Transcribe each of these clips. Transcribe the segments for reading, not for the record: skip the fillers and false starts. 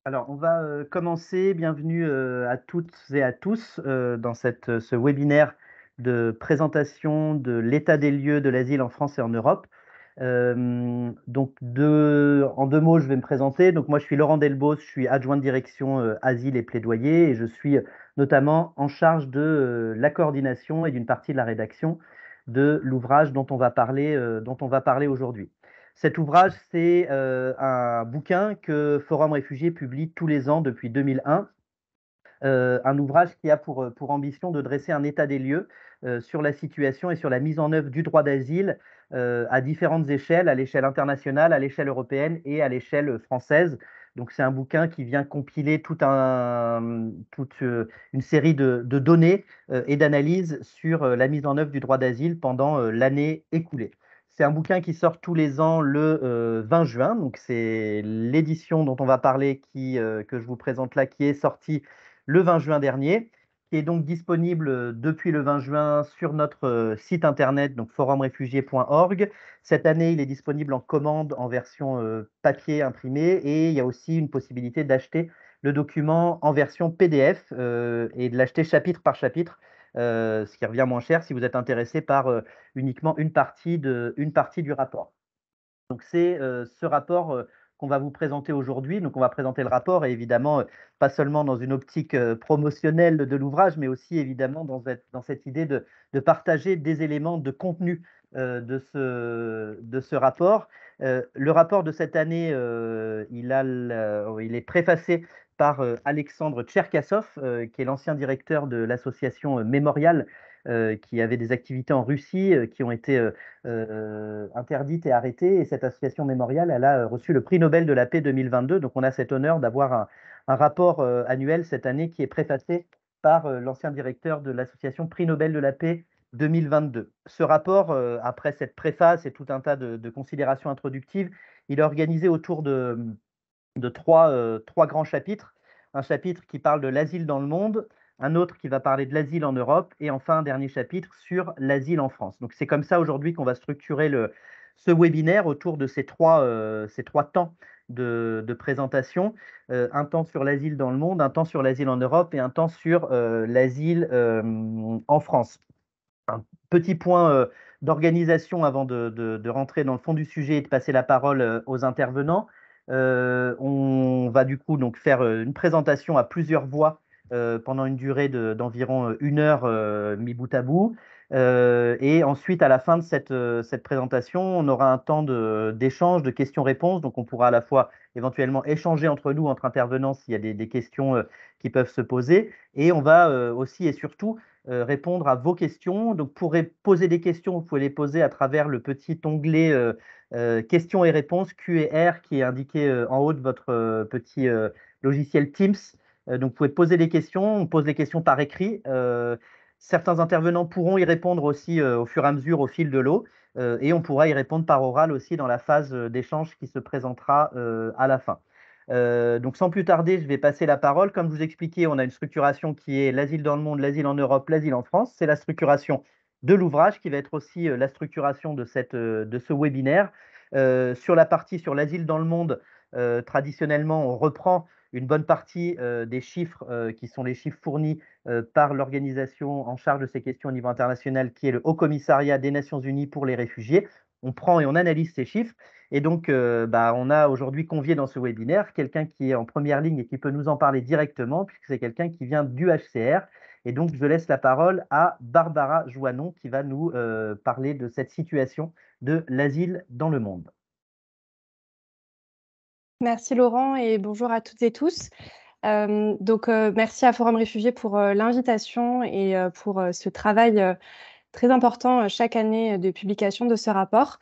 Alors, on va commencer. Bienvenue à toutes et à tous dans ce webinaire de présentation de l'état des lieux de l'asile en France et en Europe. Donc, en deux mots, je vais me présenter. Donc, moi, je suis Laurent Delbos, je suis adjoint de direction asile et plaidoyer et je suis notamment en charge de la coordination et d'une partie de la rédaction de l'ouvrage dont on va parler aujourd'hui. Cet ouvrage, c'est un bouquin que Forum Réfugiés publie tous les ans depuis 2001. Un ouvrage qui a pour ambition de dresser un état des lieux sur la situation et sur la mise en œuvre du droit d'asile à différentes échelles, à l'échelle internationale, à l'échelle européenne et à l'échelle française. Donc c'est un bouquin qui vient compiler toute une série de données et d'analyses sur la mise en œuvre du droit d'asile pendant l'année écoulée. C'est un bouquin qui sort tous les ans le 20 juin, donc c'est l'édition dont on va parler que je vous présente là, qui est sortie le 20 juin dernier, qui est donc disponible depuis le 20 juin sur notre site internet, donc forumrefugiés.org. Cette année, il est disponible en commande en version papier imprimée et il y a aussi une possibilité d'acheter le document en version PDF et de l'acheter chapitre par chapitre, ce qui revient moins cher si vous êtes intéressé par uniquement une partie du rapport. Donc c'est ce rapport qu'on va vous présenter aujourd'hui. Donc on va présenter le rapport et évidemment pas seulement dans une optique promotionnelle de l'ouvrage, mais aussi évidemment dans cette idée de partager des éléments de contenu de ce rapport. Le rapport de cette année, il est préfacé par Alexandre Tcherkassov, qui est l'ancien directeur de l'association Mémorial, qui avait des activités en Russie, qui ont été interdites et arrêtées. Et cette association Mémorial, elle a reçu le prix Nobel de la paix 2022. Donc on a cet honneur d'avoir un rapport annuel cette année qui est préfacé par l'ancien directeur de l'association Prix Nobel de la paix 2022. Ce rapport, après cette préface et tout un tas de considérations introductives, il est organisé autour de trois grands chapitres. Un chapitre qui parle de l'asile dans le monde, un autre qui va parler de l'asile en Europe, et enfin un dernier chapitre sur l'asile en France. Donc c'est comme ça aujourd'hui qu'on va structurer ce webinaire autour de ces trois temps de présentation. Un temps sur l'asile dans le monde, un temps sur l'asile en Europe et un temps sur l'asile en France. Un petit point d'organisation avant de rentrer dans le fond du sujet et de passer la parole aux intervenants. On va du coup donc faire une présentation à plusieurs voix pendant une durée d'environ une heure mis bout à bout. Et ensuite, à la fin de cette présentation, on aura un temps d'échange, de questions-réponses. Donc, on pourra à la fois éventuellement échanger entre nous, entre intervenants, s'il y a des questions qui peuvent se poser. Et on va aussi et surtout répondre à vos questions. Donc, pour poser des questions, vous pouvez les poser à travers le petit onglet questions et réponses Q et R qui est indiqué en haut de votre petit logiciel Teams. Donc, vous pouvez poser des questions. On pose les questions par écrit. Certains intervenants pourront y répondre aussi au fur et à mesure au fil de l'eau. Et on pourra y répondre par oral aussi dans la phase d'échange qui se présentera à la fin. Donc sans plus tarder, je vais passer la parole. Comme je vous expliquais, on a une structuration qui est l'asile dans le monde, l'asile en Europe, l'asile en France. C'est la structuration de l'ouvrage qui va être aussi la structuration de ce webinaire. Sur la partie sur l'asile dans le monde, traditionnellement, on reprend une bonne partie des chiffres qui sont les chiffres fournis par l'organisation en charge de ces questions au niveau international, qui est le Haut Commissariat des Nations Unies pour les réfugiés. On prend et on analyse ces chiffres. Et donc, on a aujourd'hui convié dans ce webinaire quelqu'un qui est en première ligne et qui peut nous en parler directement, puisque c'est quelqu'un qui vient du HCR. Et donc, je laisse la parole à Barbara Joannon, qui va nous parler de cette situation de l'asile dans le monde. Merci Laurent et bonjour à toutes et tous. Merci à Forum Réfugiés pour l'invitation et pour ce travail très important chaque année de publication de ce rapport.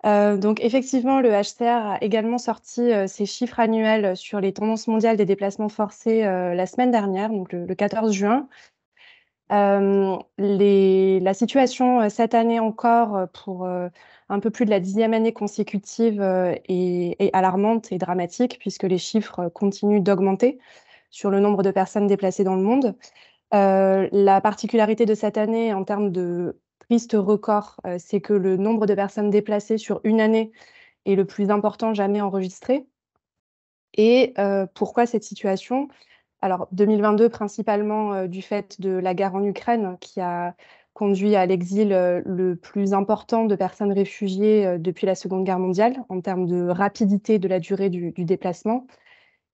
Donc effectivement, le HCR a également sorti ses chiffres annuels sur les tendances mondiales des déplacements forcés la semaine dernière, donc le 14 juin. La situation cette année encore, pour un peu plus de la 10e année consécutive, est alarmante et dramatique puisque les chiffres continuent d'augmenter sur le nombre de personnes déplacées dans le monde. La particularité de cette année en termes de triste record, c'est que le nombre de personnes déplacées sur une année est le plus important jamais enregistré. Et pourquoi cette situation? Alors 2022 principalement du fait de la guerre en Ukraine qui a conduit à l'exil le plus important de personnes réfugiées depuis la Seconde Guerre mondiale en termes de rapidité de la durée du déplacement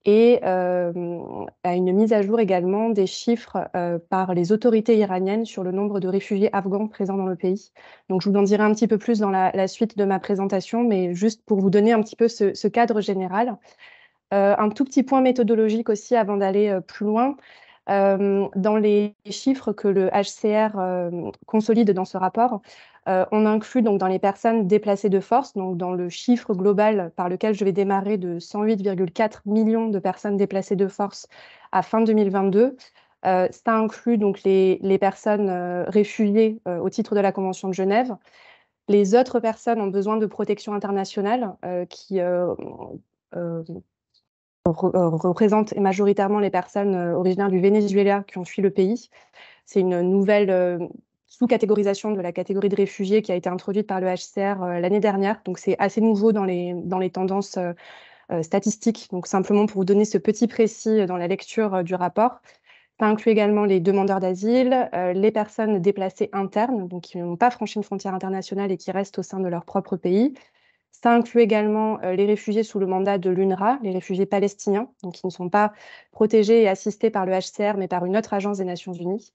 et à une mise à jour également des chiffres par les autorités iraniennes sur le nombre de réfugiés afghans présents dans le pays. Donc je vous en dirai un petit peu plus dans la suite de ma présentation, mais juste pour vous donner un petit peu ce cadre général. Un tout petit point méthodologique aussi avant d'aller plus loin. Dans les chiffres que le HCR consolide dans ce rapport, on inclut donc dans les personnes déplacées de force, donc dans le chiffre global par lequel je vais démarrer de 108,4 millions de personnes déplacées de force à fin 2022. Ça inclut donc les personnes réfugiées au titre de la Convention de Genève. Les autres personnes ont besoin de protection internationale qui représente majoritairement les personnes originaires du Venezuela qui ont fui le pays. C'est une nouvelle sous-catégorisation de la catégorie de réfugiés qui a été introduite par le HCR l'année dernière. Donc c'est assez nouveau dans les tendances statistiques. Donc simplement pour vous donner ce petit précis dans la lecture du rapport. Ça inclut également les demandeurs d'asile, les personnes déplacées internes, donc qui n'ont pas franchi une frontière internationale et qui restent au sein de leur propre pays. Ça inclut également les réfugiés sous le mandat de l'UNRWA, les réfugiés palestiniens, donc qui ne sont pas protégés et assistés par le HCR, mais par une autre agence des Nations Unies.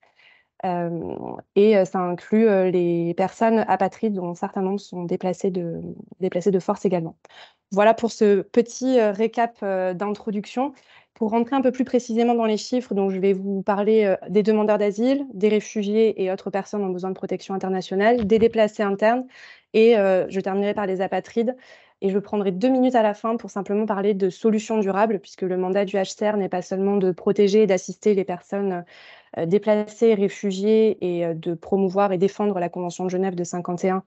Et ça inclut les personnes apatrides, dont certains nombres sont déplacés de force également. Voilà pour ce petit récap d'introduction. Pour rentrer un peu plus précisément dans les chiffres, donc je vais vous parler des demandeurs d'asile, des réfugiés et autres personnes en besoin de protection internationale, des déplacés internes, et je terminerai par les apatrides. Et je prendrai 2 minutes à la fin pour simplement parler de solutions durables, puisque le mandat du HCR n'est pas seulement de protéger et d'assister les personnes déplacés, réfugiés, et de promouvoir et défendre la Convention de Genève de 51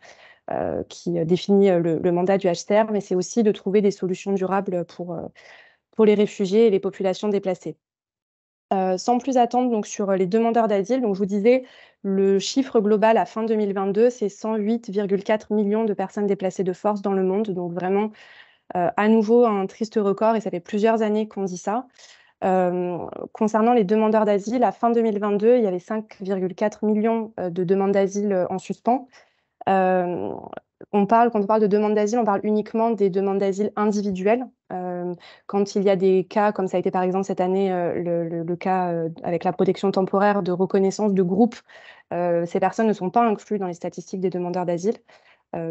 qui définit le mandat du HCR, mais c'est aussi de trouver des solutions durables pour les réfugiés et les populations déplacées. Sans plus attendre donc sur les demandeurs d'asile, donc je vous disais, le chiffre global à fin 2022, c'est 108,4 millions de personnes déplacées de force dans le monde, donc vraiment à nouveau un triste record, et ça fait plusieurs années qu'on dit ça. Concernant les demandeurs d'asile, à fin 2022, il y avait 5,4 millions de demandes d'asile en suspens. Quand on parle de demande d'asile, on parle uniquement des demandes d'asile individuelles. Quand il y a des cas, comme ça a été par exemple cette année, le cas avec la protection temporaire de reconnaissance de groupe, ces personnes ne sont pas incluses dans les statistiques des demandeurs d'asile,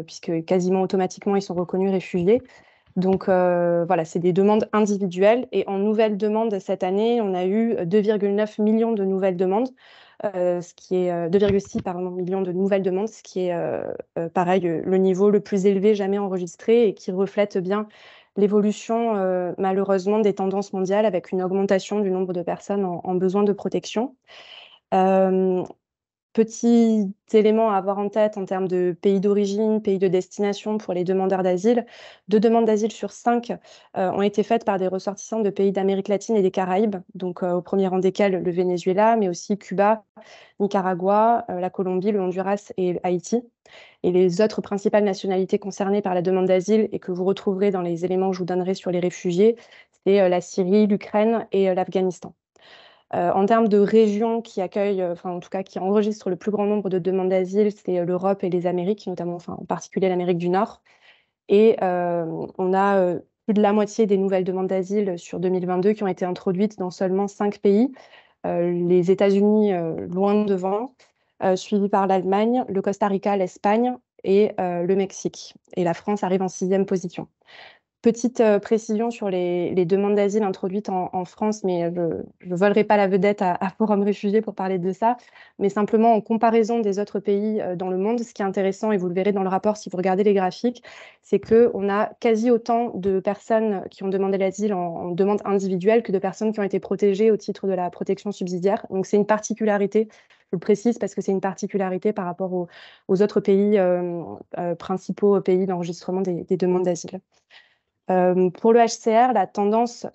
puisque quasiment automatiquement ils sont reconnus réfugiés. Donc voilà, c'est des demandes individuelles. Et en nouvelles demandes cette année, on a eu 2,9 millions de nouvelles demandes, ce qui est 2,6 millions de nouvelles demandes, ce qui est pareil, le niveau le plus élevé jamais enregistré et qui reflète bien l'évolution malheureusement des tendances mondiales avec une augmentation du nombre de personnes en besoin de protection. Petit élément à avoir en tête en termes de pays d'origine, pays de destination pour les demandeurs d'asile. 2 demandes d'asile sur 5 ont été faites par des ressortissants de pays d'Amérique latine et des Caraïbes, donc au premier rang desquels le Venezuela, mais aussi Cuba, Nicaragua, la Colombie, le Honduras et Haïti. Et les autres principales nationalités concernées par la demande d'asile et que vous retrouverez dans les éléments que je vous donnerai sur les réfugiés, c'est la Syrie, l'Ukraine et l'Afghanistan. En termes de régions qui accueillent, enfin en tout cas qui enregistrent le plus grand nombre de demandes d'asile, c'est l'Europe et les Amériques, notamment, enfin en particulier l'Amérique du Nord. Et on a plus de la moitié des nouvelles demandes d'asile sur 2022 qui ont été introduites dans seulement 5 pays. Les États-Unis loin devant, suivi par l'Allemagne, le Costa Rica, l'Espagne et le Mexique. Et la France arrive en 6e position. Petite précision sur les demandes d'asile introduites en France, mais je ne volerai pas la vedette à Forum Réfugiés pour parler de ça, mais simplement en comparaison des autres pays dans le monde, ce qui est intéressant, et vous le verrez dans le rapport si vous regardez les graphiques, c'est qu'on a quasi autant de personnes qui ont demandé l'asile en demande individuelle que de personnes qui ont été protégées au titre de la protection subsidiaire. Donc c'est une particularité, je le précise parce que c'est une particularité par rapport aux autres pays, principaux pays d'enregistrement des demandes d'asile. Pour le HCR, la tendance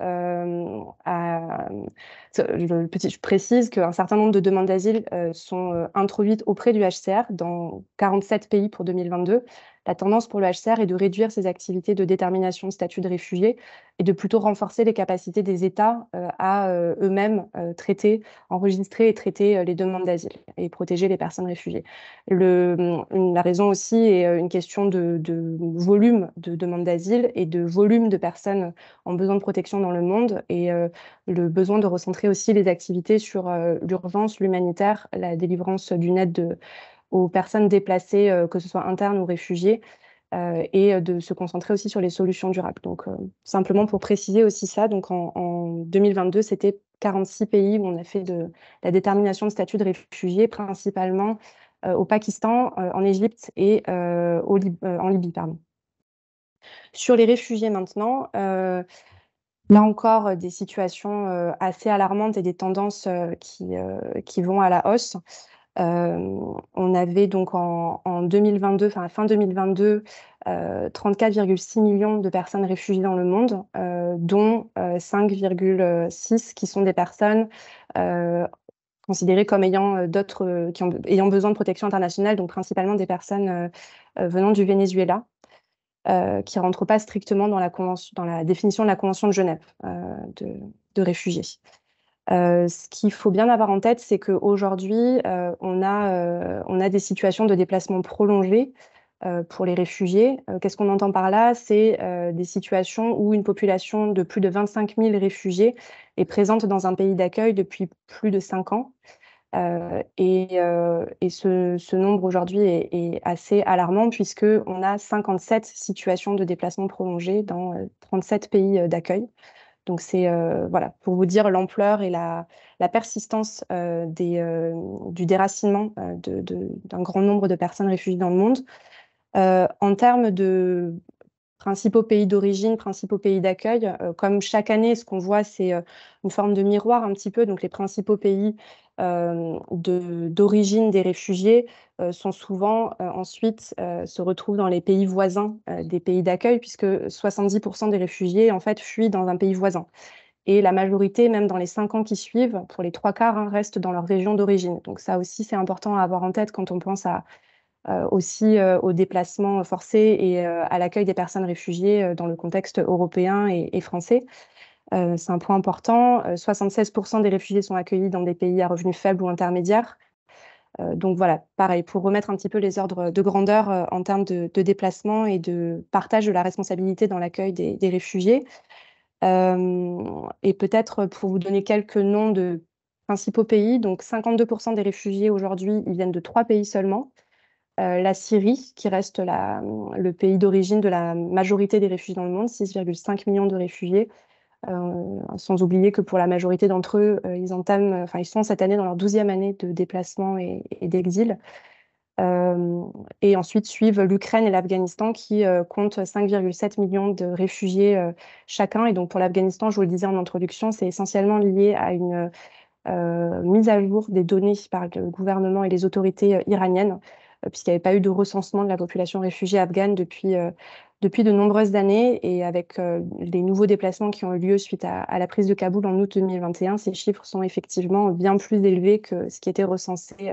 je précise qu'un certain nombre de demandes d'asile sont introduites auprès du HCR dans 47 pays pour 2022. la tendance pour le HCR est de réduire ses activités de détermination de statut de réfugié et de plutôt renforcer les capacités des États à eux-mêmes traiter, enregistrer et traiter les demandes d'asile et protéger les personnes réfugiées. La raison aussi est une question de volume de demandes d'asile et de volume de personnes en besoin de protection dans le monde et le besoin de recentrer aussi les activités sur l'urgence, l'humanitaire, la délivrance d'une aide aux personnes déplacées, que ce soit internes ou réfugiées, et de se concentrer aussi sur les solutions durables. Donc, simplement pour préciser aussi ça, donc en 2022, c'était 46 pays où on a fait de la détermination de statut de réfugié, principalement au Pakistan, en Égypte et en Libye, pardon. Sur les réfugiés maintenant, là encore, des situations assez alarmantes et des tendances qui vont à la hausse. On avait donc en 2022, enfin fin 2022, 34,6 millions de personnes réfugiées dans le monde, dont 5,6 qui sont des personnes considérées comme ayant ayant besoin de protection internationale, donc principalement des personnes venant du Venezuela, qui ne rentrent pas strictement dans la définition de la Convention de Genève de réfugiés. Ce qu'il faut bien avoir en tête, c'est qu'aujourd'hui, on a des situations de déplacement prolongé pour les réfugiés. Qu'est-ce qu'on entend par là? C'est des situations où une population de plus de 25 000 réfugiés est présente dans un pays d'accueil depuis plus de 5 ans. Et ce nombre aujourd'hui est assez alarmant puisqu'on a 57 situations de déplacement prolongé dans 37 pays d'accueil. Donc c'est voilà, pour vous dire l'ampleur et la persistance du déracinement d'un grand nombre de personnes réfugiées dans le monde. En termes de principaux pays d'origine, principaux pays d'accueil, comme chaque année, ce qu'on voit, c'est une forme de miroir un petit peu. Donc les principaux pays d'origine des réfugiés sont souvent ensuite se retrouvent dans les pays voisins des pays d'accueil, puisque 70% des réfugiés en fait fuient dans un pays voisin. Et la majorité, même dans les 5 ans qui suivent, pour les 3 quarts, hein, restent dans leur région d'origine. Donc ça aussi, c'est important à avoir en tête quand on pense aussi au déplacement forcé et à l'accueil des personnes réfugiées dans le contexte européen et français. C'est un point important. 76% des réfugiés sont accueillis dans des pays à revenus faibles ou intermédiaires. Donc voilà, pareil, pour remettre un petit peu les ordres de grandeur en termes de déplacement et de partage de la responsabilité dans l'accueil des réfugiés. Et peut-être pour vous donner quelques noms de principaux pays, donc 52% des réfugiés aujourd'hui, ils viennent de 3 pays seulement. La Syrie, qui reste le pays d'origine de la majorité des réfugiés dans le monde, 6,5 millions de réfugiés, sans oublier que pour la majorité d'entre eux, ils sont cette année dans leur 12e année de déplacement et d'exil. Et ensuite suivent l'Ukraine et l'Afghanistan qui comptent 5,7 millions de réfugiés chacun. Et donc pour l'Afghanistan, je vous le disais en introduction, c'est essentiellement lié à une mise à jour des données par le gouvernement et les autorités iraniennes, puisqu'il n'y avait pas eu de recensement de la population réfugiée afghane depuis de nombreuses années. Et avec les nouveaux déplacements qui ont eu lieu suite à la prise de Kaboul en août 2021, ces chiffres sont effectivement bien plus élevés que ce qui était recensé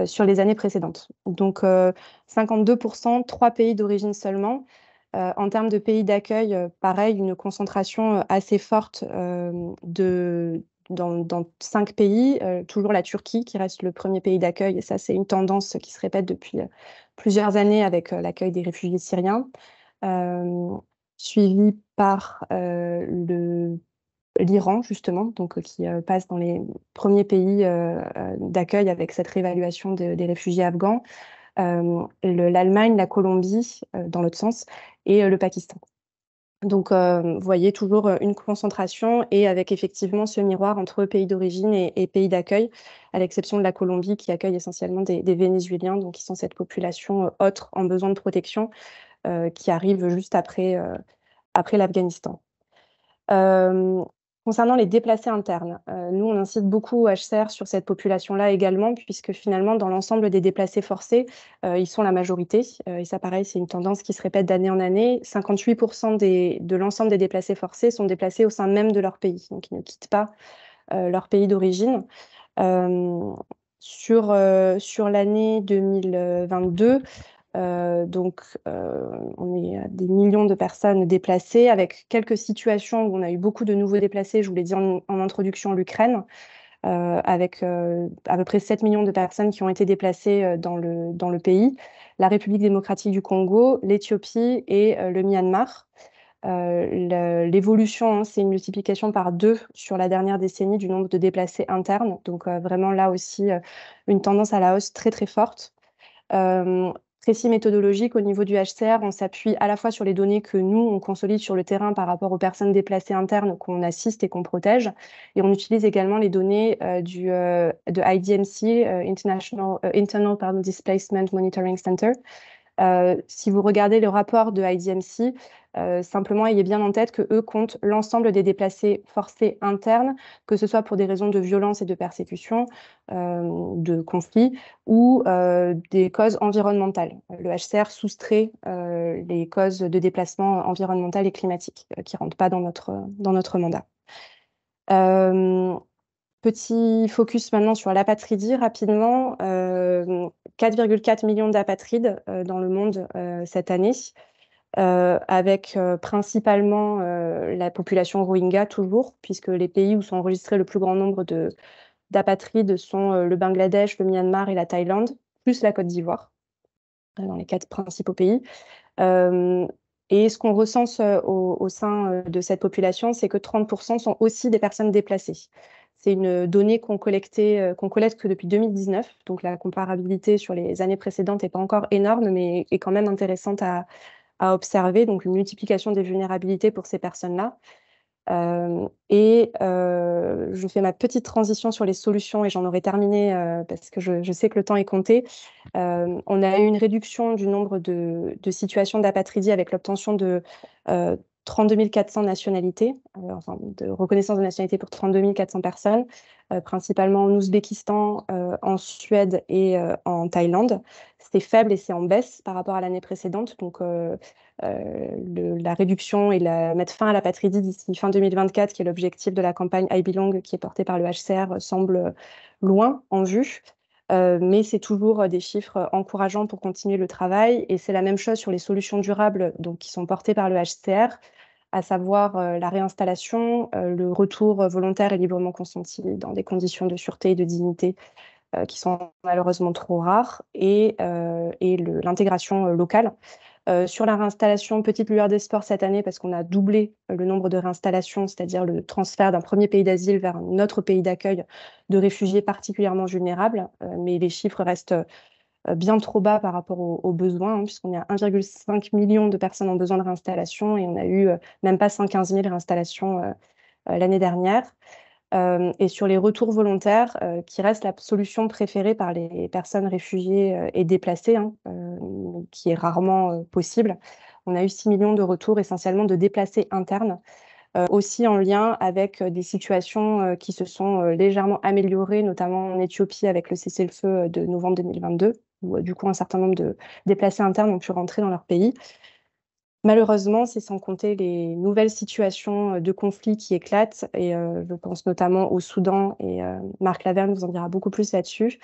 sur les années précédentes. Donc 52%, 3 pays d'origine seulement. En termes de pays d'accueil, pareil, une concentration assez forte dans 5 pays, toujours la Turquie qui reste le premier pays d'accueil, et ça c'est une tendance qui se répète depuis plusieurs années avec l'accueil des réfugiés syriens, suivi par l'Iran justement, donc qui passe dans les premiers pays d'accueil avec cette réévaluation des réfugiés afghans, l'Allemagne, la Colombie dans l'autre sens, et le Pakistan. Donc, vous voyez toujours une concentration et avec effectivement ce miroir entre pays d'origine et pays d'accueil, à l'exception de la Colombie qui accueille essentiellement des Vénézuéliens, donc qui sont cette population autre en besoin de protection qui arrive juste après l'Afghanistan. Concernant les déplacés internes, nous, on incite beaucoup au HCR sur cette population-là également, puisque finalement, dans l'ensemble des déplacés forcés, ils sont la majorité. Et ça, pareil, c'est une tendance qui se répète d'année en année. 58% de l'ensemble des déplacés forcés sont déplacés au sein même de leur pays, donc ils ne quittent pas leur pays d'origine. Sur l'année 2022, On est à des millions de personnes déplacées, avec quelques situations où on a eu beaucoup de nouveaux déplacés. Je vous l'ai dit en introduction, l'Ukraine, avec à peu près 7 millions de personnes qui ont été déplacées dans le pays, la République démocratique du Congo, l'Éthiopie et le Myanmar. L'évolution, hein, c'est une multiplication par 2 sur la dernière décennie du nombre de déplacés internes. Donc vraiment là aussi, une tendance à la hausse très très forte. Précis méthodologique au niveau du HCR, on s'appuie à la fois sur les données que nous, on consolide sur le terrain par rapport aux personnes déplacées internes qu'on assiste et qu'on protège. Et on utilise également les données de IDMC, Internal Displacement Monitoring Center. Si vous regardez le rapport de IDMC, simplement ayez bien en tête que eux comptent l'ensemble des déplacés forcés internes, que ce soit pour des raisons de violence et de persécution, de conflit, ou des causes environnementales. Le HCR soustrait les causes de déplacement environnemental et climatique qui ne rentrent pas dans notre mandat. Petit focus maintenant sur l'apatridie rapidement. 4,4 millions d'apatrides dans le monde cette année, avec principalement la population Rohingya toujours, puisque les pays où sont enregistrés le plus grand nombre d'apatrides sont le Bangladesh, le Myanmar et la Thaïlande, plus la Côte d'Ivoire, dans les 4 principaux pays. Et ce qu'on recense au sein de cette population, c'est que 30% sont aussi des personnes déplacées. C'est une donnée qu'on collecte que depuis 2019, donc la comparabilité sur les années précédentes n'est pas encore énorme, mais est quand même intéressante à observer, donc une multiplication des vulnérabilités pour ces personnes-là. Je fais ma petite transition sur les solutions et j'en aurai terminé parce que je sais que le temps est compté. On a eu une réduction du nombre de situations d'apatridie avec l'obtention de 32 400 nationalités, enfin de reconnaissance de nationalité pour 32 400 personnes, principalement en Ouzbékistan, en Suède et en Thaïlande. C'est faible et c'est en baisse par rapport à l'année précédente. Donc, la réduction et mettre fin à l'apatridie d'ici fin 2024, qui est l'objectif de la campagne I Belong qui est portée par le HCR, semble loin en vue. Mais c'est toujours des chiffres encourageants pour continuer le travail. Et c'est la même chose sur les solutions durables donc, qui sont portées par le HCR, à savoir la réinstallation, le retour volontaire et librement consenti dans des conditions de sûreté et de dignité qui sont malheureusement trop rares, et l'intégration locale. Sur la réinstallation, petite lueur d'espoir cette année parce qu'on a doublé le nombre de réinstallations, c'est-à-dire le transfert d'un premier pays d'asile vers un autre pays d'accueil de réfugiés particulièrement vulnérables. Mais les chiffres restent bien trop bas par rapport aux besoins, hein, puisqu'on est à 1,5 million de personnes en besoin de réinstallation et on a eu même pas 115 000 réinstallations l'année dernière. Et sur les retours volontaires, qui reste la solution préférée par les personnes réfugiées et déplacées, hein, qui est rarement possible. On a eu 6 millions de retours, essentiellement de déplacés internes, aussi en lien avec des situations qui se sont légèrement améliorées, notamment en Éthiopie avec le cessez-le-feu de novembre 2022, où du coup un certain nombre de déplacés internes ont pu rentrer dans leur pays. Malheureusement, c'est sans compter les nouvelles situations de conflit qui éclatent, et je pense notamment au Soudan, et Marc Laverne vous en dira beaucoup plus là-dessus.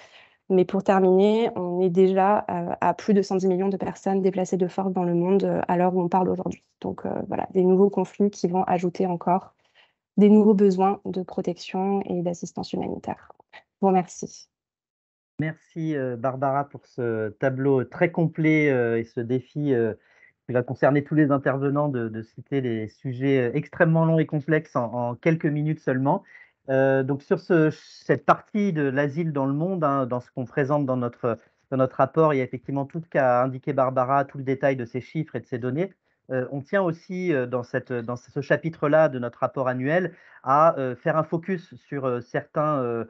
Mais pour terminer, on est déjà à plus de 110 millions de personnes déplacées de force dans le monde à l'heure où on parle aujourd'hui. Donc voilà, des nouveaux conflits qui vont ajouter encore des nouveaux besoins de protection et d'assistance humanitaire. Je vous remercie. Merci Barbara pour ce tableau très complet et ce défi qui va concerner tous les intervenants de citer les sujets extrêmement longs et complexes en quelques minutes seulement. Donc sur cette partie de l'asile dans le monde, hein, dans ce qu'on présente dans notre rapport, il y a effectivement tout ce qu'a indiqué Barbara, tout le détail de ces chiffres et de ces données. On tient aussi dans ce chapitre-là de notre rapport annuel à faire un focus sur certains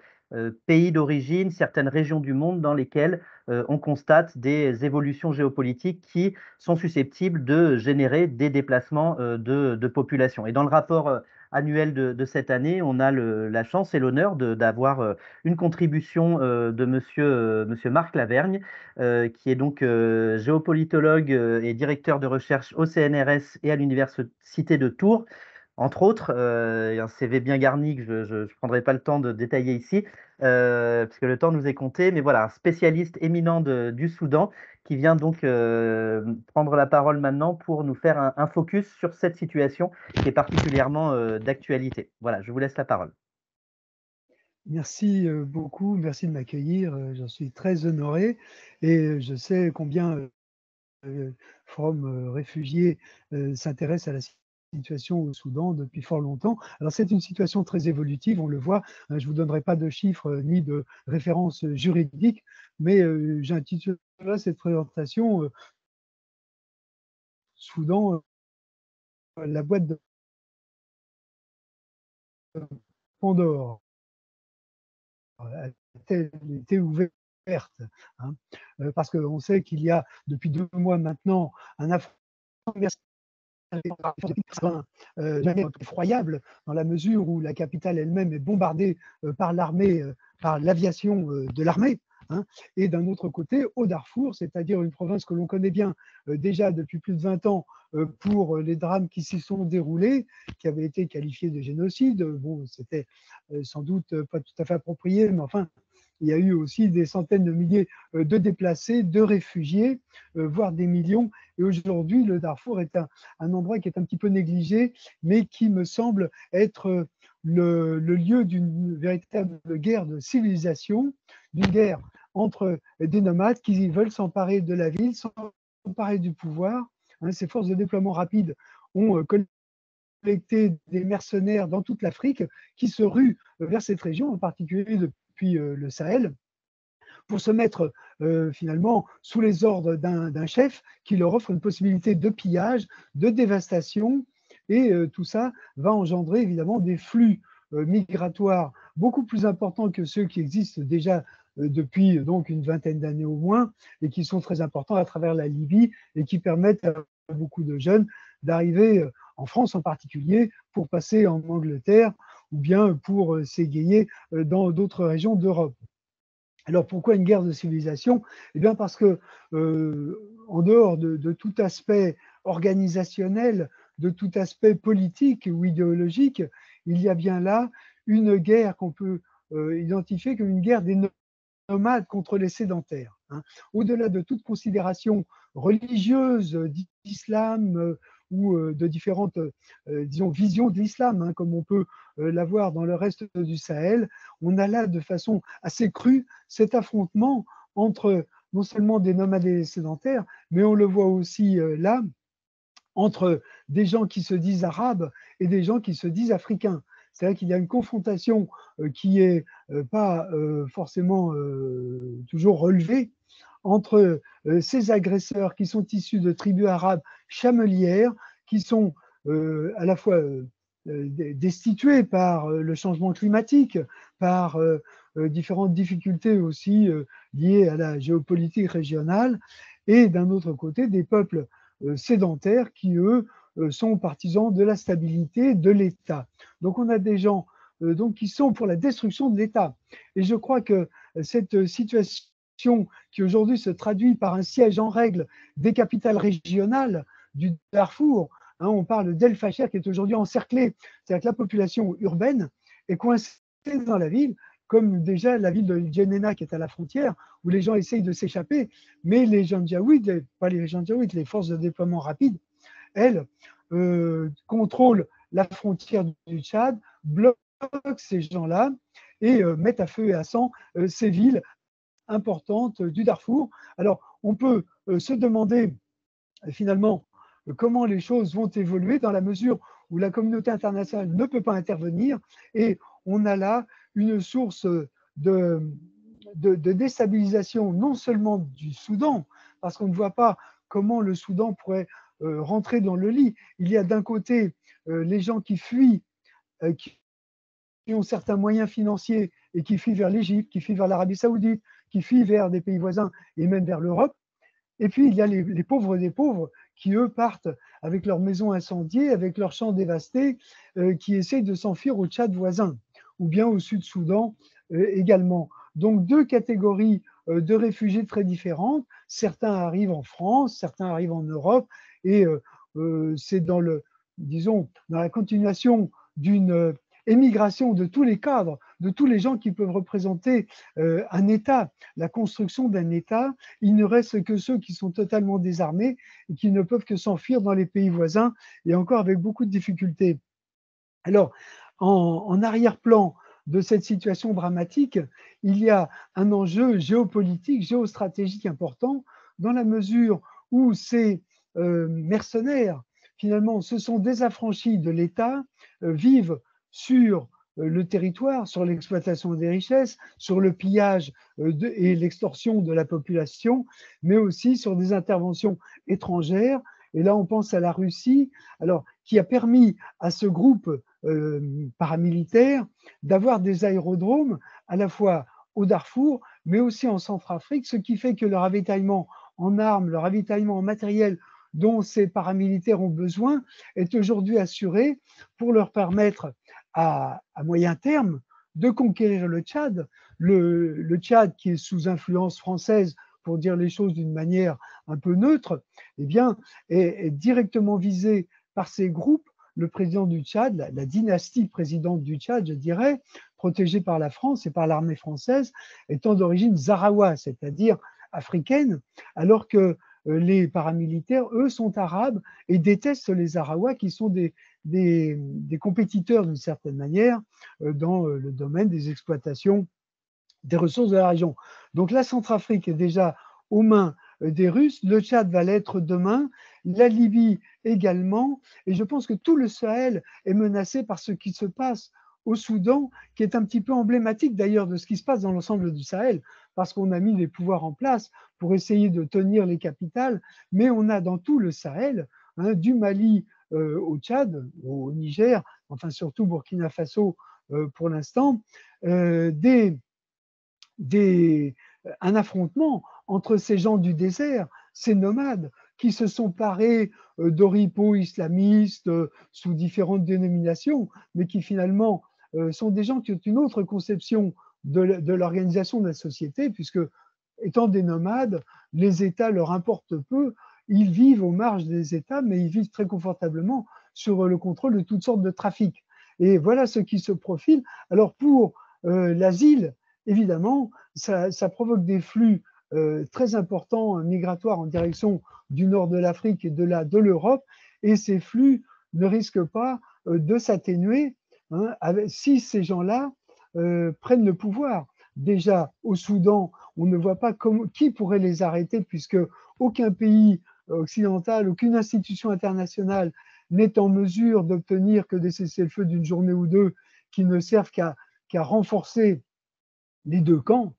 pays d'origine, certaines régions du monde dans lesquelles on constate des évolutions géopolitiques qui sont susceptibles de générer des déplacements de population. Et dans le rapport annuel de cette année, on a la chance et l'honneur d'avoir une contribution de monsieur Marc Lavergne, qui est donc géopolitologue et directeur de recherche au CNRS et à l'Université de Tours, entre autres, et un CV bien garni que je ne prendrai pas le temps de détailler ici, parce que le temps nous est compté, mais voilà, un spécialiste éminent du Soudan qui vient donc prendre la parole maintenant pour nous faire un focus sur cette situation qui est particulièrement d'actualité. Voilà, je vous laisse la parole. Merci beaucoup, merci de m'accueillir, j'en suis très honoré et je sais combien Forum Réfugiés s'intéresse à la situation au Soudan depuis fort longtemps. Alors c'est une situation très évolutive, on le voit, hein, je ne vous donnerai pas de chiffres ni de références juridiques, mais j'intitulerai cette présentation Soudan, la boîte de Pandore a-t-elle été ouverte, hein, parce qu'on sait qu'il y a depuis 2 mois maintenant un affrontement effroyable dans la mesure où la capitale elle-même est bombardée par l'armée, par l'aviation de l'armée. Hein, et d'un autre côté, au Darfour, c'est-à-dire une province que l'on connaît bien déjà depuis plus de 20 ans pour les drames qui s'y sont déroulés, qui avaient été qualifiés de génocide. Bon, c'était sans doute pas tout à fait approprié, mais enfin, il y a eu aussi des centaines de milliers de déplacés, de réfugiés, voire des millions. Et aujourd'hui, le Darfour est un endroit qui est un petit peu négligé, mais qui me semble être le lieu d'une véritable guerre de civilisation, d'une guerre entre des nomades qui veulent s'emparer de la ville, s'emparer du pouvoir. Hein, ces forces de déploiement rapide ont collecté des mercenaires dans toute l'Afrique qui se ruent vers cette région, en particulier depuis le Sahel, pour se mettre finalement sous les ordres d'un chef qui leur offre une possibilité de pillage, de dévastation, et tout ça va engendrer évidemment des flux migratoires beaucoup plus importants que ceux qui existent déjà depuis donc une vingtaine d'années au moins, et qui sont très importants à travers la Libye et qui permettent à beaucoup de jeunes d'arriver en France en particulier pour passer en Angleterre ou bien pour s'égayer dans d'autres régions d'Europe. Alors pourquoi une guerre de civilisation? Eh bien parce que en dehors de tout aspect organisationnel, de tout aspect politique ou idéologique, il y a bien là une guerre qu'on peut identifier comme une guerre des nomades contre les sédentaires. Hein. Au-delà de toute considération religieuse, d'islam ou de différentes, disons, visions de l'islam, hein, comme on peut l'avoir dans le reste du Sahel, on a là de façon assez crue cet affrontement entre non seulement des nomades et des sédentaires, mais on le voit aussi là, entre des gens qui se disent arabes et des gens qui se disent africains. C'est-à-dire qu'il y a une confrontation qui n'est pas forcément toujours relevée entre ces agresseurs qui sont issus de tribus arabes chamelières, qui sont à la fois destitués par le changement climatique, par différentes difficultés aussi liées à la géopolitique régionale, et d'un autre côté, des peuples sédentaires qui, eux, sont partisans de la stabilité de l'État. Donc on a des gens donc, qui sont pour la destruction de l'État. Et je crois que cette situation qui aujourd'hui se traduit par un siège en règle des capitales régionales du Darfour, hein, on parle d'El Fasher qui est aujourd'hui encerclée, c'est-à-dire que la population urbaine est coincée dans la ville, comme déjà la ville de Djenena qui est à la frontière, où les gens essayent de s'échapper, mais les Janjaouides, pas les Janjaouides, les forces de déploiement rapide, elles contrôlent la frontière du Tchad, bloquent ces gens-là et mettent à feu et à sang ces villes importantes du Darfour. Alors, on peut se demander finalement comment les choses vont évoluer dans la mesure où la communauté internationale ne peut pas intervenir, et on a là une source de déstabilisation non seulement du Soudan, parce qu'on ne voit pas comment le Soudan pourrait rentrer dans le lit. Il y a d'un côté les gens qui fuient, qui ont certains moyens financiers et qui fuient vers l'Égypte, qui fuient vers l'Arabie Saoudite, qui fuient vers des pays voisins et même vers l'Europe. Et puis, il y a les pauvres des pauvres qui, eux, partent avec leurs maisons incendiées, avec leurs champs dévastés, qui essayent de s'enfuir au Tchad voisin ou bien au Sud-Soudan également. Donc, deux catégories de réfugiés très différentes. Certains arrivent en France, certains arrivent en Europe, et c'est dans disons, dans la continuation d'une émigration de tous les cadres, de tous les gens qui peuvent représenter un État, la construction d'un État. Il ne reste que ceux qui sont totalement désarmés et qui ne peuvent que s'enfuir dans les pays voisins, et encore avec beaucoup de difficultés. Alors, en arrière-plan de cette situation dramatique, il y a un enjeu géopolitique, géostratégique important, dans la mesure où ces mercenaires, finalement, se sont désaffranchis de l'État, vivent sur le territoire, sur l'exploitation des richesses, sur le pillage et l'extorsion de la population, mais aussi sur des interventions étrangères. Et là, on pense à la Russie, alors, qui a permis à ce groupe paramilitaire d'avoir des aérodromes à la fois au Darfour, mais aussi en Centrafrique, ce qui fait que le ravitaillement en armes, le ravitaillement en matériel dont ces paramilitaires ont besoin est aujourd'hui assuré pour leur permettre à moyen terme de conquérir le Tchad. Le Tchad, qui est sous influence française, pour dire les choses d'une manière un peu neutre, eh bien, est directement visé par ces groupes. Le président du Tchad, la dynastie présidente du Tchad, je dirais, protégée par la France et par l'armée française, étant d'origine zarawa, c'est-à-dire africaine, alors que les paramilitaires, eux, sont arabes et détestent les Zarawas, qui sont des compétiteurs d'une certaine manière dans le domaine des exploitations des ressources de la région. Donc la Centrafrique est déjà aux mains des Russes, le Tchad va l'être demain, la Libye également, et je pense que tout le Sahel est menacé par ce qui se passe au Soudan, qui est un petit peu emblématique d'ailleurs de ce qui se passe dans l'ensemble du Sahel, parce qu'on a mis les pouvoirs en place pour essayer de tenir les capitales, mais on a dans tout le Sahel, du Mali au Tchad, au Niger, enfin surtout Burkina Faso pour l'instant, un affrontement entre ces gens du désert, ces nomades qui se sont parés d'oripeaux islamistes sous différentes dénominations, mais qui finalement sont des gens qui ont une autre conception de l'organisation de la société, puisque étant des nomades, les États leur importent peu, ils vivent aux marges des États, mais ils vivent très confortablement sur le contrôle de toutes sortes de trafics. Et voilà ce qui se profile. Alors pour l'asile, évidemment, ça provoque des flux très importants migratoires en direction du nord de l'Afrique et de l'Europe, et ces flux ne risquent pas de s'atténuer si ces gens-là prennent le pouvoir. Déjà, au Soudan, on ne voit pas qui pourrait les arrêter, puisque aucun pays occidental, aucune institution internationale n'est en mesure d'obtenir que des cessez-le-feu d'une journée ou deux qui ne servent qu'à renforcer les deux camps.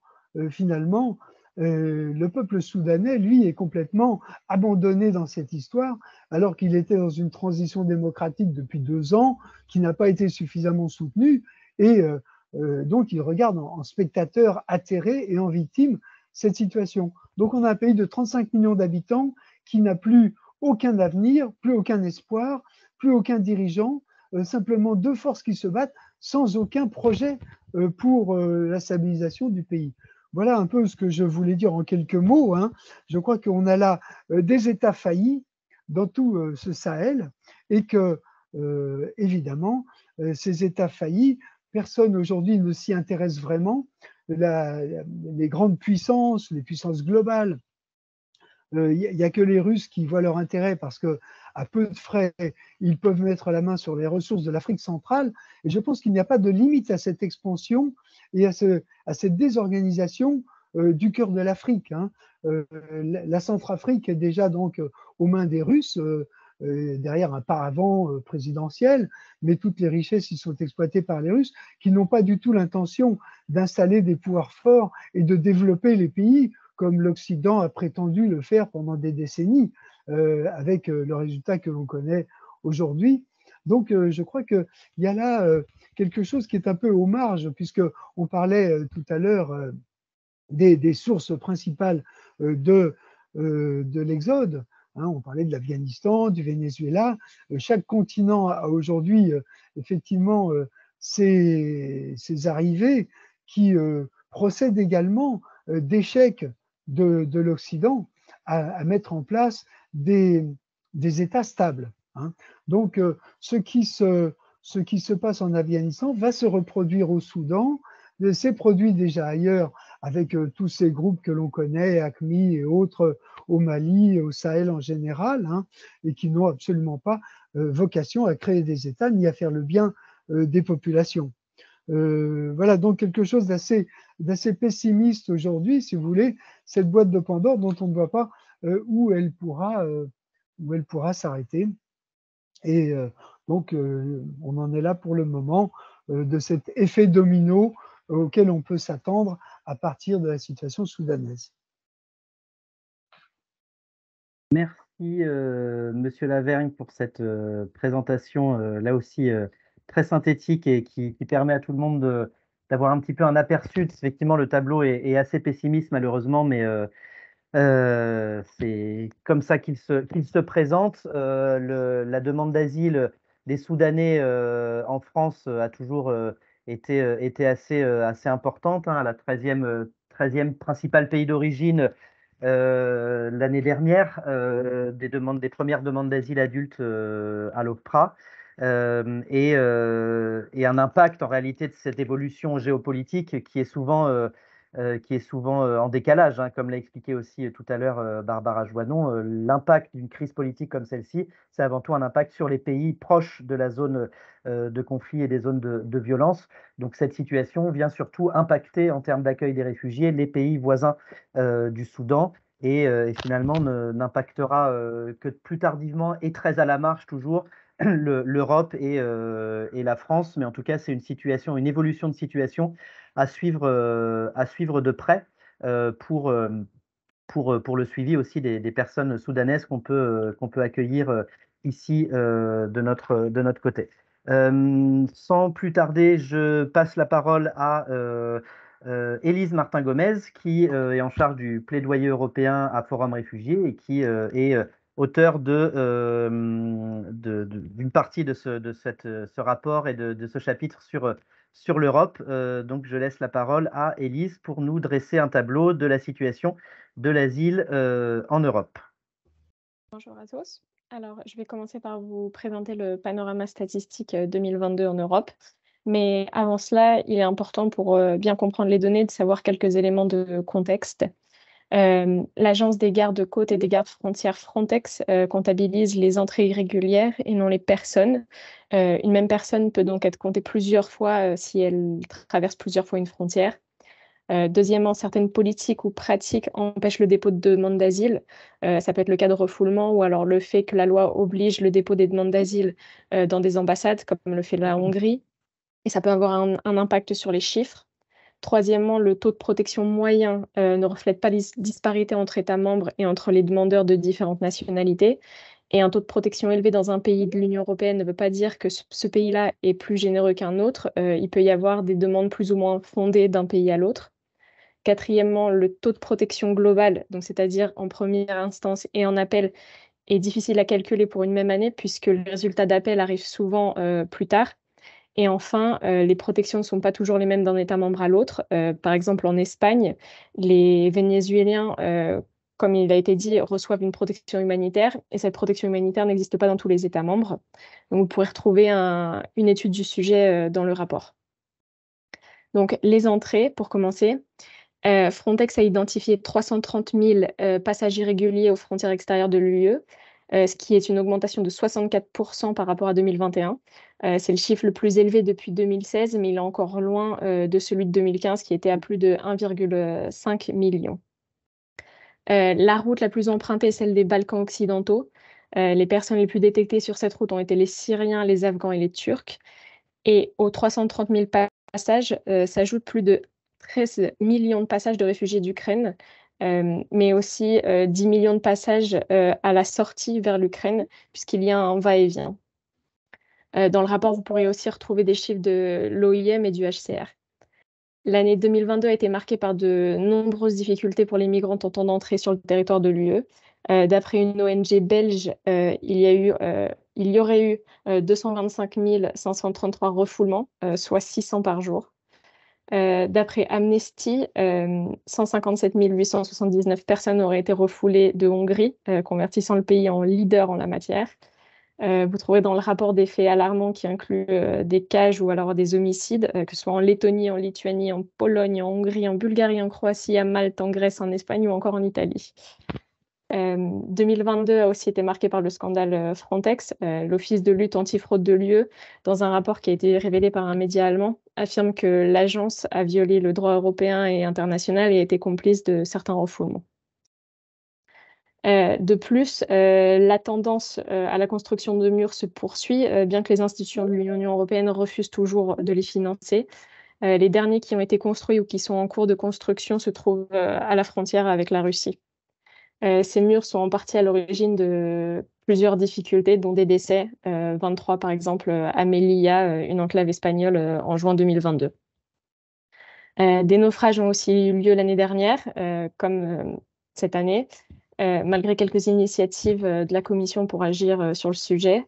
Finalement, le peuple soudanais, lui, est complètement abandonné dans cette histoire, alors qu'il était dans une transition démocratique depuis 2 ans, qui n'a pas été suffisamment soutenue, et donc il regarde en spectateur atterré et en victime cette situation. Donc on a un pays de 35 millions d'habitants qui n'a plus aucun avenir, plus aucun espoir, plus aucun dirigeant, simplement deux forces qui se battent sans aucun projet pour la stabilisation du pays. Voilà un peu ce que je voulais dire en quelques mots. Je crois qu'on a là des États faillis dans tout ce Sahel, et que, évidemment, ces États faillis, personne aujourd'hui ne s'y intéresse vraiment. Les grandes puissances, les puissances globales, il n'y a que les Russes qui voient leur intérêt, parce qu'à peu de frais, ils peuvent mettre la main sur les ressources de l'Afrique centrale. Et je pense qu'il n'y a pas de limite à cette expansion et à cette désorganisation du cœur de l'Afrique. La Centrafrique est déjà donc aux mains des Russes, derrière un paravent présidentiel, mais toutes les richesses y sont exploitées par les Russes, qui n'ont pas du tout l'intention d'installer des pouvoirs forts et de développer les pays comme l'Occident a prétendu le faire pendant des décennies, avec le résultat que l'on connaît aujourd'hui. Donc, je crois qu'il y a là quelque chose qui est un peu aux marges, puisqu'on parlait tout à l'heure des sources principales de l'exode. On parlait de l'Afghanistan, du Venezuela. Chaque continent a aujourd'hui effectivement ces arrivées qui procèdent également d'échecs de l'Occident à mettre en place des États stables. hein. Donc, ce qui se passe en Afghanistan va se reproduire au Soudan, s'est produit déjà ailleurs avec tous ces groupes que l'on connaît, AQMI et autres, au Mali, au Sahel en général, hein, et qui n'ont absolument pas vocation à créer des États ni à faire le bien des populations. Voilà donc quelque chose d'assez pessimiste aujourd'hui, si vous voulez, cette boîte de Pandore dont on ne voit pas où elle pourra s'arrêter. Et donc, on en est là pour le moment de cet effet domino auquel on peut s'attendre à partir de la situation soudanaise. Merci, Monsieur Lavergne, pour cette présentation, là aussi très synthétique et qui permet à tout le monde d'avoir un petit peu un aperçu. Effectivement, le tableau est assez pessimiste, malheureusement, mais c'est comme ça qu'il se présente. La demande d'asile des Soudanais en France a toujours été assez importante, hein, la 13e principal pays d'origine l'année dernière, des premières demandes d'asile adultes à l'OFPRA. Et un impact en réalité de cette évolution géopolitique qui est souvent en décalage, hein, comme l'a expliqué aussi tout à l'heure Barbara Joannon. L'impact d'une crise politique comme celle-ci, c'est avant tout un impact sur les pays proches de la zone de conflit et des zones de violence. Donc cette situation vient surtout impacter en termes d'accueil des réfugiés les pays voisins du Soudan et finalement n'impactera que plus tardivement et très à la marge toujours l'Europe et la France. Mais en tout cas, c'est une évolution de situation à suivre de près pour le suivi aussi des personnes soudanaises qu'on peut accueillir ici de notre côté. Sans plus tarder, je passe la parole à Élise Martin-Gomez, qui est en charge du plaidoyer européen à Forum Réfugiés et qui est auteur d'une partie de ce rapport et de ce chapitre sur l'Europe. Donc, je laisse la parole à Élise pour nous dresser un tableau de la situation de l'asile en Europe. Bonjour à tous. Alors, je vais commencer par vous présenter le panorama statistique 2022 en Europe. Mais avant cela, il est important pour bien comprendre les données de savoir quelques éléments de contexte. L'Agence des gardes-côtes et des gardes-frontières Frontex comptabilise les entrées irrégulières et non les personnes. Une même personne peut donc être comptée plusieurs fois si elle traverse plusieurs fois une frontière. Deuxièmement, certaines politiques ou pratiques empêchent le dépôt de demandes d'asile. Ça peut être le cas de refoulement ou alors le fait que la loi oblige le dépôt des demandes d'asile dans des ambassades, comme le fait la Hongrie. Et ça peut avoir un impact sur les chiffres. Troisièmement, le taux de protection moyen ne reflète pas les disparités entre États membres et entre les demandeurs de différentes nationalités. Et un taux de protection élevé dans un pays de l'Union européenne ne veut pas dire que ce pays-là est plus généreux qu'un autre. Il peut y avoir des demandes plus ou moins fondées d'un pays à l'autre. Quatrièmement, le taux de protection global, donc c'est-à-dire en première instance et en appel, est difficile à calculer pour une même année puisque le résultat d'appel arrive souvent plus tard. Et enfin, les protections ne sont pas toujours les mêmes d'un État membre à l'autre. Par exemple, en Espagne, les Vénézuéliens, comme il a été dit, reçoivent une protection humanitaire et cette protection humanitaire n'existe pas dans tous les États membres. Donc, vous pourrez retrouver une étude du sujet dans le rapport. Donc, les entrées, pour commencer. Frontex a identifié 330 000 passages irréguliers aux frontières extérieures de l'UE, ce qui est une augmentation de 64% par rapport à 2021. C'est le chiffre le plus élevé depuis 2016, mais il est encore loin de celui de 2015 qui était à plus de 1,5 million. La route la plus empruntée est celle des Balkans occidentaux. Les personnes les plus détectées sur cette route ont été les Syriens, les Afghans et les Turcs. Et aux 330 000 passages s'ajoutent plus de 13 millions de passages de réfugiés d'Ukraine, mais aussi 10 millions de passages à la sortie vers l'Ukraine, puisqu'il y a un va-et-vient. Dans le rapport, vous pourrez aussi retrouver des chiffres de l'OIM et du HCR. L'année 2022 a été marquée par de nombreuses difficultés pour les migrants tentant d'entrer sur le territoire de l'UE. D'après une ONG belge, il y aurait eu 225 533 refoulements, soit 600 par jour. D'après Amnesty, 157 879 personnes auraient été refoulées de Hongrie, convertissant le pays en leader en la matière. Vous trouverez dans le rapport des faits alarmants qui inclut des cages ou alors des homicides, que ce soit en Lettonie, en Lituanie, en Pologne, en Hongrie, en Bulgarie, en Croatie, à Malte, en Grèce, en Espagne ou encore en Italie. 2022 a aussi été marqué par le scandale Frontex. L'Office de lutte antifraude de l'UE, dans un rapport qui a été révélé par un média allemand, affirme que l'agence a violé le droit européen et international et a été complice de certains refoulements. De plus, la tendance à la construction de murs se poursuit, bien que les institutions de l'Union européenne refusent toujours de les financer. Les derniers qui ont été construits ou qui sont en cours de construction se trouvent à la frontière avec la Russie. Ces murs sont en partie à l'origine de plusieurs difficultés, dont des décès, 23 par exemple à Melilla, une enclave espagnole, en juin 2022. Des naufrages ont aussi eu lieu l'année dernière, comme cette année. Malgré quelques initiatives de la Commission pour agir sur le sujet.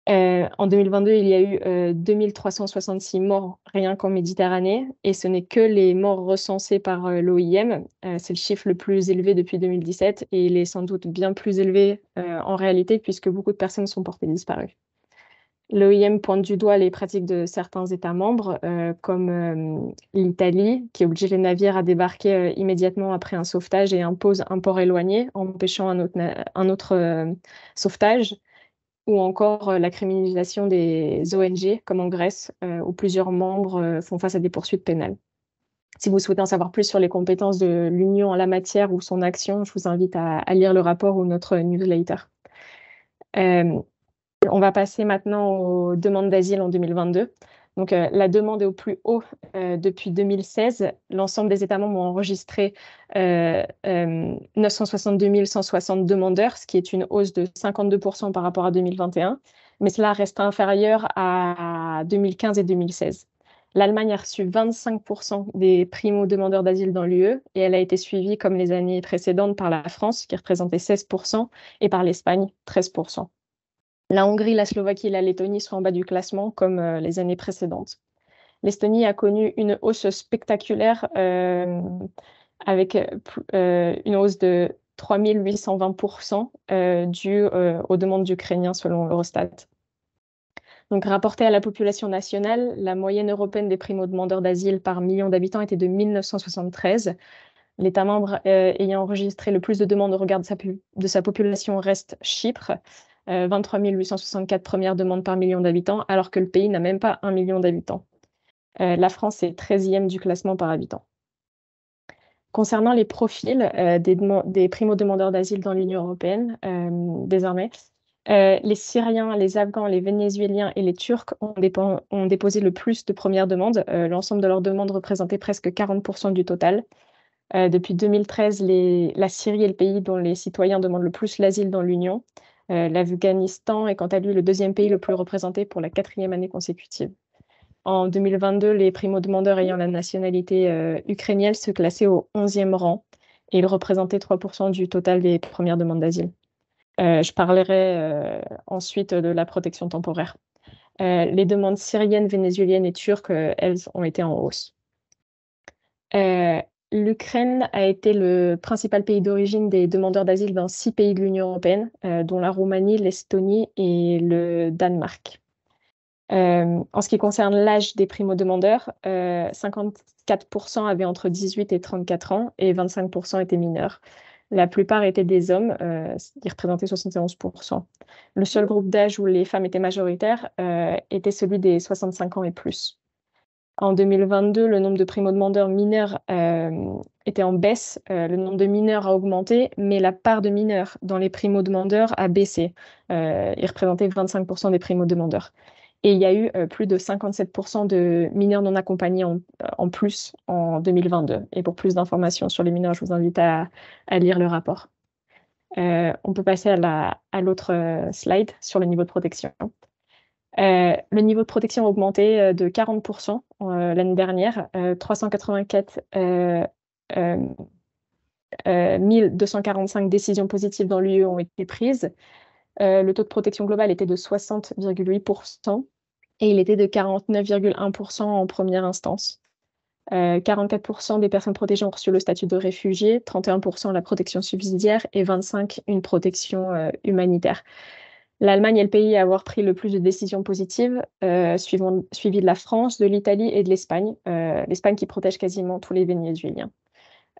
En 2022, il y a eu 2366 morts rien qu'en Méditerranée, et ce n'est que les morts recensés par l'OIM. C'est le chiffre le plus élevé depuis 2017, et il est sans doute bien plus élevé en réalité, puisque beaucoup de personnes sont portées disparues. L'OIM pointe du doigt les pratiques de certains États membres, comme l'Italie, qui oblige les navires à débarquer immédiatement après un sauvetage et impose un port éloigné, empêchant un autre sauvetage, ou encore la criminalisation des ONG, comme en Grèce, où plusieurs membres font face à des poursuites pénales. Si vous souhaitez en savoir plus sur les compétences de l'Union en la matière ou son action, je vous invite à lire le rapport ou notre newsletter. On va passer maintenant aux demandes d'asile en 2022. Donc, la demande est au plus haut depuis 2016. L'ensemble des États membres ont enregistré 962 160 demandeurs, ce qui est une hausse de 52% par rapport à 2021. Mais cela reste inférieur à 2015 et 2016. L'Allemagne a reçu 25% des primo-demandeurs d'asile dans l'UE et elle a été suivie, comme les années précédentes, par la France, qui représentait 16%, et par l'Espagne, 13%. La Hongrie, la Slovaquie et la Lettonie sont en bas du classement, comme les années précédentes. L'Estonie a connu une hausse spectaculaire avec une hausse de 3820% due aux demandes d'Ukrainiens selon Eurostat. Donc, rapporté à la population nationale, la moyenne européenne des primo-demandeurs d'asile par million d'habitants était de 1973. L'État membre ayant enregistré le plus de demandes au regard de sa population reste Chypre, 23 864 premières demandes par million d'habitants, alors que le pays n'a même pas 1 million d'habitants. La France est 13e du classement par habitant. Concernant les profils des primo-demandeurs d'asile dans l'Union européenne, désormais, les Syriens, les Afghans, les Vénézuéliens et les Turcs ont déposé le plus de premières demandes. L'ensemble de leurs demandes représentait presque 40% du total. Depuis 2013, la Syrie est le pays dont les citoyens demandent le plus l'asile dans l'Union. L'Afghanistan est quant à lui le deuxième pays le plus représenté pour la 4e année consécutive. En 2022, les primo-demandeurs ayant la nationalité ukrainienne se classaient au 11e rang et ils représentaient 3% du total des premières demandes d'asile. Je parlerai ensuite de la protection temporaire. Les demandes syriennes, vénézuéliennes et turques, elles, ont été en hausse. L'Ukraine a été le principal pays d'origine des demandeurs d'asile dans 6 pays de l'Union européenne, dont la Roumanie, l'Estonie et le Danemark. En ce qui concerne l'âge des primo-demandeurs, 54% avaient entre 18 et 34 ans et 25% étaient mineurs. La plupart étaient des hommes, qui représentaient 71%. Le seul groupe d'âge où les femmes étaient majoritaires était celui des 65 ans et plus. En 2022, le nombre de primo-demandeurs mineurs était en baisse. Le nombre de mineurs a augmenté, mais la part de mineurs dans les primo-demandeurs a baissé. Ils représentaient 25% des primo-demandeurs. Et il y a eu plus de 57% de mineurs non accompagnés en plus en 2022. Et pour plus d'informations sur les mineurs, je vous invite à lire le rapport. On peut passer à l'autre slide sur le niveau de protection. Le niveau de protection a augmenté de 40% l'année dernière. 384 1245 décisions positives dans l'UE ont été prises. Le taux de protection global était de 60,8% et il était de 49,1% en première instance. 44% des personnes protégées ont reçu le statut de réfugié, 31% la protection subsidiaire et 25% une protection humanitaire. L'Allemagne est le pays à avoir pris le plus de décisions positives, suivi de la France, de l'Italie et de l'Espagne. L'Espagne qui protège quasiment tous les Vénézuéliens.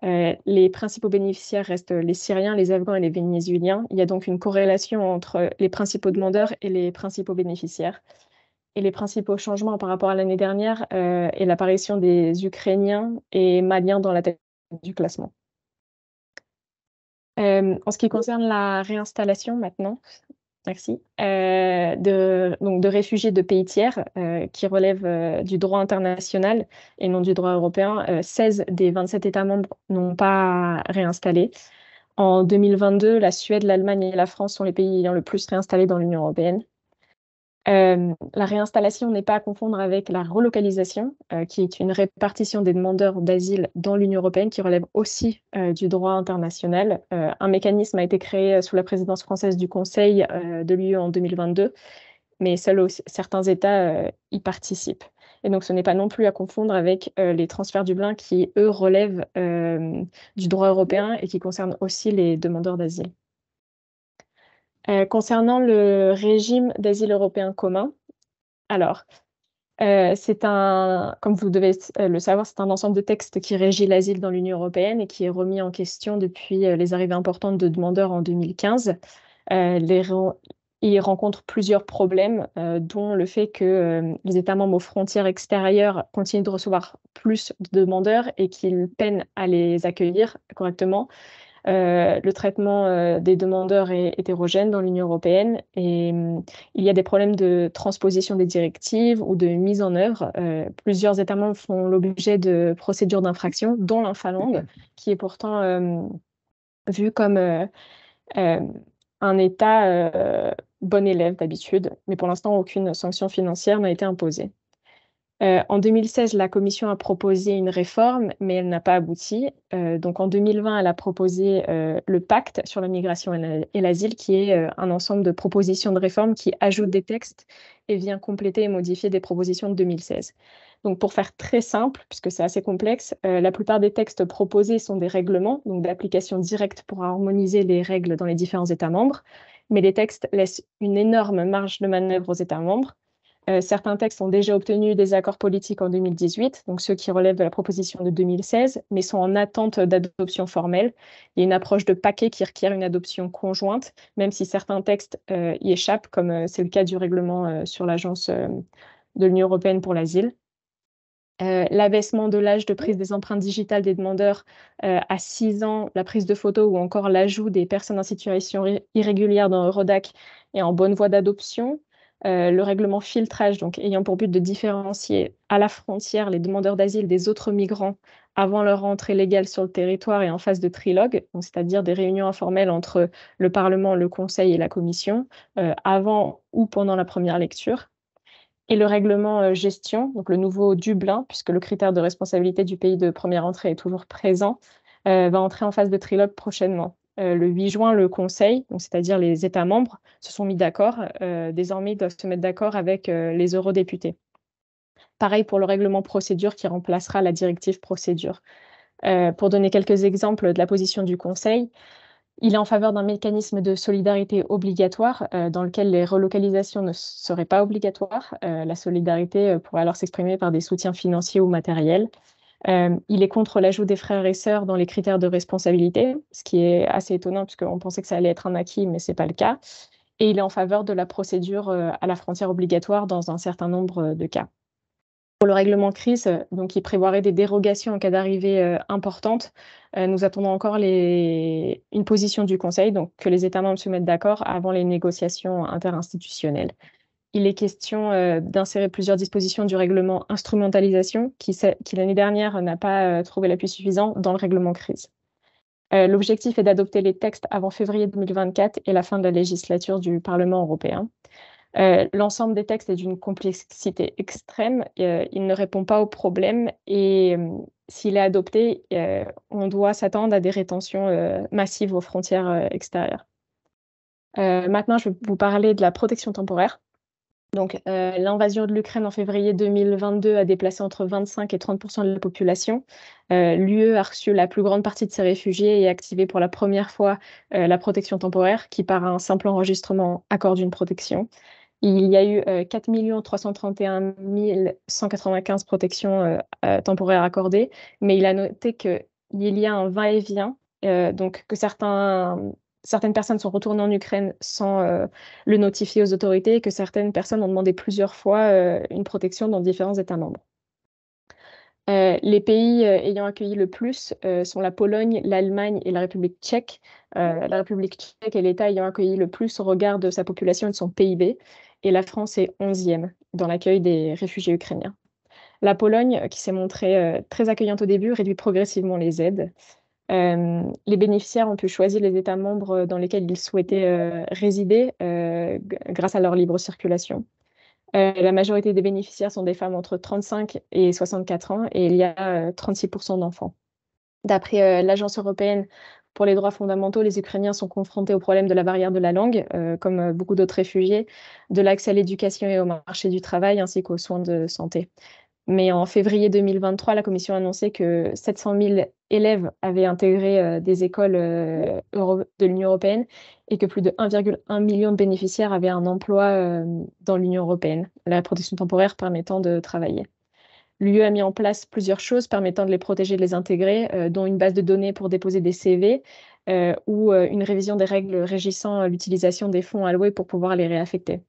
Les principaux bénéficiaires restent les Syriens, les Afghans et les Vénézuéliens. Il y a donc une corrélation entre les principaux demandeurs et les principaux bénéficiaires. Et les principaux changements par rapport à l'année dernière est l'apparition des Ukrainiens et Maliens dans la tête du classement. En ce qui concerne la réinstallation maintenant, merci, de réfugiés de pays tiers qui relèvent du droit international et non du droit européen, 16 des 27 États membres n'ont pas réinstallé. En 2022, la Suède, l'Allemagne et la France sont les pays ayant le plus réinstallé dans l'Union européenne. La réinstallation n'est pas à confondre avec la relocalisation, qui est une répartition des demandeurs d'asile dans l'Union européenne qui relève aussi du droit international. Un mécanisme a été créé sous la présidence française du Conseil de l'UE en 2022, mais seuls certains États y participent. Et donc, ce n'est pas non plus à confondre avec les transferts Dublin qui, eux, relèvent du droit européen et qui concernent aussi les demandeurs d'asile. Concernant le régime d'asile européen commun, alors, comme vous devez le savoir, c'est un ensemble de textes qui régit l'asile dans l'Union européenne et qui est remis en question depuis les arrivées importantes de demandeurs en 2015. Il rencontre plusieurs problèmes, dont le fait que les États membres aux frontières extérieures continuent de recevoir plus de demandeurs et qu'ils peinent à les accueillir correctement. Le traitement des demandeurs est hétérogène dans l'Union européenne et il y a des problèmes de transposition des directives ou de mise en œuvre. Plusieurs États membres font l'objet de procédures d'infraction, dont la Finlande, qui est pourtant vu comme un État bon élève d'habitude, mais pour l'instant, aucune sanction financière n'a été imposée. En 2016, la Commission a proposé une réforme, mais elle n'a pas abouti. Donc en 2020, elle a proposé le pacte sur la migration et l'asile, qui est un ensemble de propositions de réforme qui ajoute des textes et vient compléter et modifier des propositions de 2016. Donc pour faire très simple, puisque c'est assez complexe, la plupart des textes proposés sont des règlements, donc d'application directe pour harmoniser les règles dans les différents États membres, mais les textes laissent une énorme marge de manœuvre aux États membres. Certains textes ont déjà obtenu des accords politiques en 2018, donc ceux qui relèvent de la proposition de 2016, mais sont en attente d'adoption formelle. Il y a une approche de paquet qui requiert une adoption conjointe, même si certains textes y échappent, comme c'est le cas du règlement sur l'Agence de l'Union européenne pour l'asile. L'abaissement de l'âge de prise des empreintes digitales des demandeurs à 6 ans, la prise de photos ou encore l'ajout des personnes en situation irrégulière dans Eurodac est en bonne voie d'adoption. Le règlement filtrage, donc ayant pour but de différencier à la frontière les demandeurs d'asile des autres migrants avant leur entrée légale sur le territoire et en phase de trilogue, c'est-à-dire des réunions informelles entre le Parlement, le Conseil et la Commission, avant ou pendant la première lecture. Et le règlement gestion, donc le nouveau Dublin, puisque le critère de responsabilité du pays de première entrée est toujours présent, va entrer en phase de trilogue prochainement. Le 8 juin, le Conseil, c'est-à-dire les États membres, se sont mis d'accord. Désormais, ils doivent se mettre d'accord avec les eurodéputés. Pareil pour le règlement procédure qui remplacera la directive procédure. Pour donner quelques exemples de la position du Conseil, il est en faveur d'un mécanisme de solidarité obligatoire dans lequel les relocalisations ne seraient pas obligatoires. La solidarité pourrait alors s'exprimer par des soutiens financiers ou matériels. Il est contre l'ajout des frères et sœurs dans les critères de responsabilité, ce qui est assez étonnant puisqu'on pensait que ça allait être un acquis, mais ce n'est pas le cas. Et il est en faveur de la procédure à la frontière obligatoire dans un certain nombre de cas. Pour le règlement crise, donc, il prévoirait des dérogations en cas d'arrivée importante. Nous attendons encore une position du Conseil, donc que les États membres se mettent d'accord avant les négociations interinstitutionnelles. Il est question d'insérer plusieurs dispositions du règlement instrumentalisation qui l'année dernière n'a pas trouvé l'appui suffisant dans le règlement crise. L'objectif est d'adopter les textes avant février 2024 et la fin de la législature du Parlement européen. L'ensemble des textes est d'une complexité extrême. Il ne répond pas aux problèmes et s'il est adopté, on doit s'attendre à des rétentions massives aux frontières extérieures. Maintenant, je vais vous parler de la protection temporaire. Donc, l'invasion de l'Ukraine en février 2022 a déplacé entre 25 et 30% de la population. L'UE a reçu la plus grande partie de ses réfugiés et a activé pour la première fois la protection temporaire, qui par un simple enregistrement accorde une protection. Il y a eu 4 331 195 protections temporaires accordées, mais il a noté qu'il y a un va-et-vient, donc que certaines personnes sont retournées en Ukraine sans le notifier aux autorités et que certaines personnes ont demandé plusieurs fois une protection dans différents États membres. Les pays ayant accueilli le plus sont la Pologne, l'Allemagne et la République tchèque. La République tchèque est l'État ayant accueilli le plus au regard de sa population et de son PIB. Et la France est 11e dans l'accueil des réfugiés ukrainiens. La Pologne, qui s'est montrée très accueillante au début, réduit progressivement les aides. Les bénéficiaires ont pu choisir les États membres dans lesquels ils souhaitaient résider grâce à leur libre circulation. La majorité des bénéficiaires sont des femmes entre 35 et 64 ans et il y a 36% d'enfants. D'après l'Agence européenne pour les droits fondamentaux, les Ukrainiens sont confrontés au problème de la barrière de la langue, comme beaucoup d'autres réfugiés, de l'accès à l'éducation et au marché du travail, ainsi qu'aux soins de santé. Mais en février 2023, la Commission a annoncé que 700 000 élèves avaient intégré des écoles de l'Union européenne et que plus de 1,1 million de bénéficiaires avaient un emploi dans l'Union européenne, la protection temporaire permettant de travailler. L'UE a mis en place plusieurs choses permettant de les protéger et de les intégrer, dont une base de données pour déposer des CV ou une révision des règles régissant l'utilisation des fonds alloués pour pouvoir les réaffecter.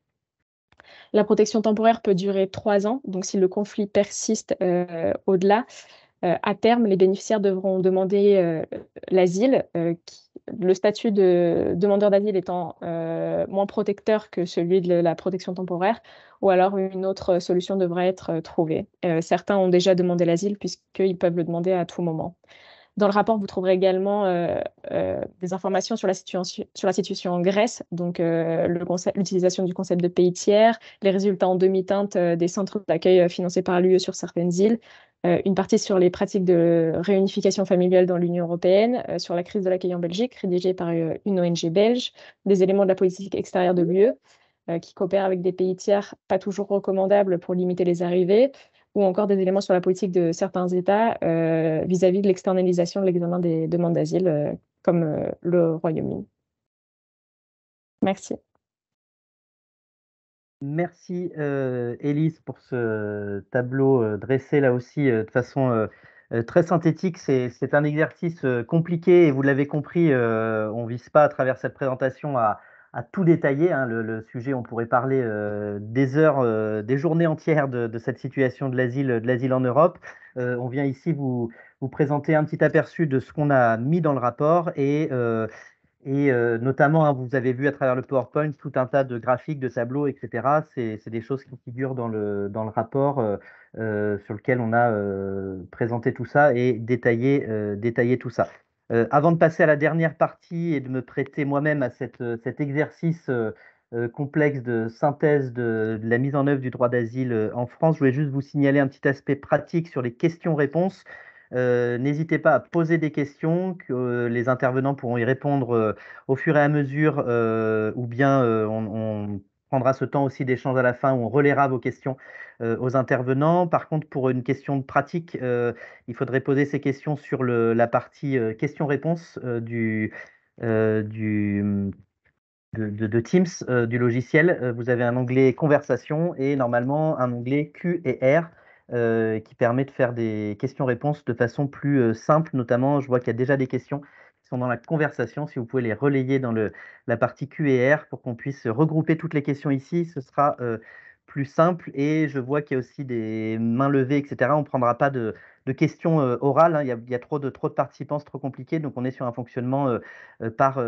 La protection temporaire peut durer 3 ans, donc si le conflit persiste au-delà, à terme, les bénéficiaires devront demander l'asile, le statut de demandeur d'asile étant moins protecteur que celui de la protection temporaire, ou alors une autre solution devra être trouvée. Certains ont déjà demandé l'asile puisqu'ils peuvent le demander à tout moment. Dans le rapport, vous trouverez également des informations sur la situation en Grèce, donc l'utilisation du concept de pays tiers, les résultats en demi-teinte des centres d'accueil financés par l'UE sur certaines îles, une partie sur les pratiques de réunification familiale dans l'Union européenne, sur la crise de l'accueil en Belgique, rédigée par une ONG belge, des éléments de la politique extérieure de l'UE, qui coopèrent avec des pays tiers pas toujours recommandables pour limiter les arrivées, ou encore des éléments sur la politique de certains États vis-à-vis de l'externalisation de l'examen des demandes d'asile, comme le Royaume-Uni. Merci. Merci Élise pour ce tableau dressé là aussi de façon très synthétique. C'est un exercice compliqué et vous l'avez compris, on ne vise pas à travers cette présentation à tout détailler, hein. Le sujet, on pourrait parler des heures, des journées entières de cette situation de l'asile en Europe. On vient ici vous présenter un petit aperçu de ce qu'on a mis dans le rapport et notamment, hein, vous avez vu à travers le PowerPoint tout un tas de graphiques, de tableaux, etc. C'est des choses qui figurent dans le rapport sur lequel on a présenté tout ça et détaillé tout ça. Avant de passer à la dernière partie et de me prêter moi-même à cet exercice complexe de synthèse de la mise en œuvre du droit d'asile en France, je voulais juste vous signaler un petit aspect pratique sur les questions-réponses. N'hésitez pas à poser des questions, que les intervenants pourront y répondre au fur et à mesure, ou bien on prendra ce temps aussi d'échange à la fin où on relaiera vos questions aux intervenants. Par contre, pour une question de pratique, il faudrait poser ces questions sur la partie questions-réponses de Teams du logiciel. Vous avez un onglet conversation et normalement un onglet Q et R qui permet de faire des questions-réponses de façon plus simple. Notamment, je vois qu'il y a déjà des questions qui sont dans la conversation. Si vous pouvez les relayer dans la partie Q et R pour qu'on puisse regrouper toutes les questions ici, ce sera plus simple. Et je vois qu'il y a aussi des mains levées, etc. On ne prendra pas de questions orales, hein. Il y a trop de participants, c'est trop compliqué. Donc, on est sur un fonctionnement par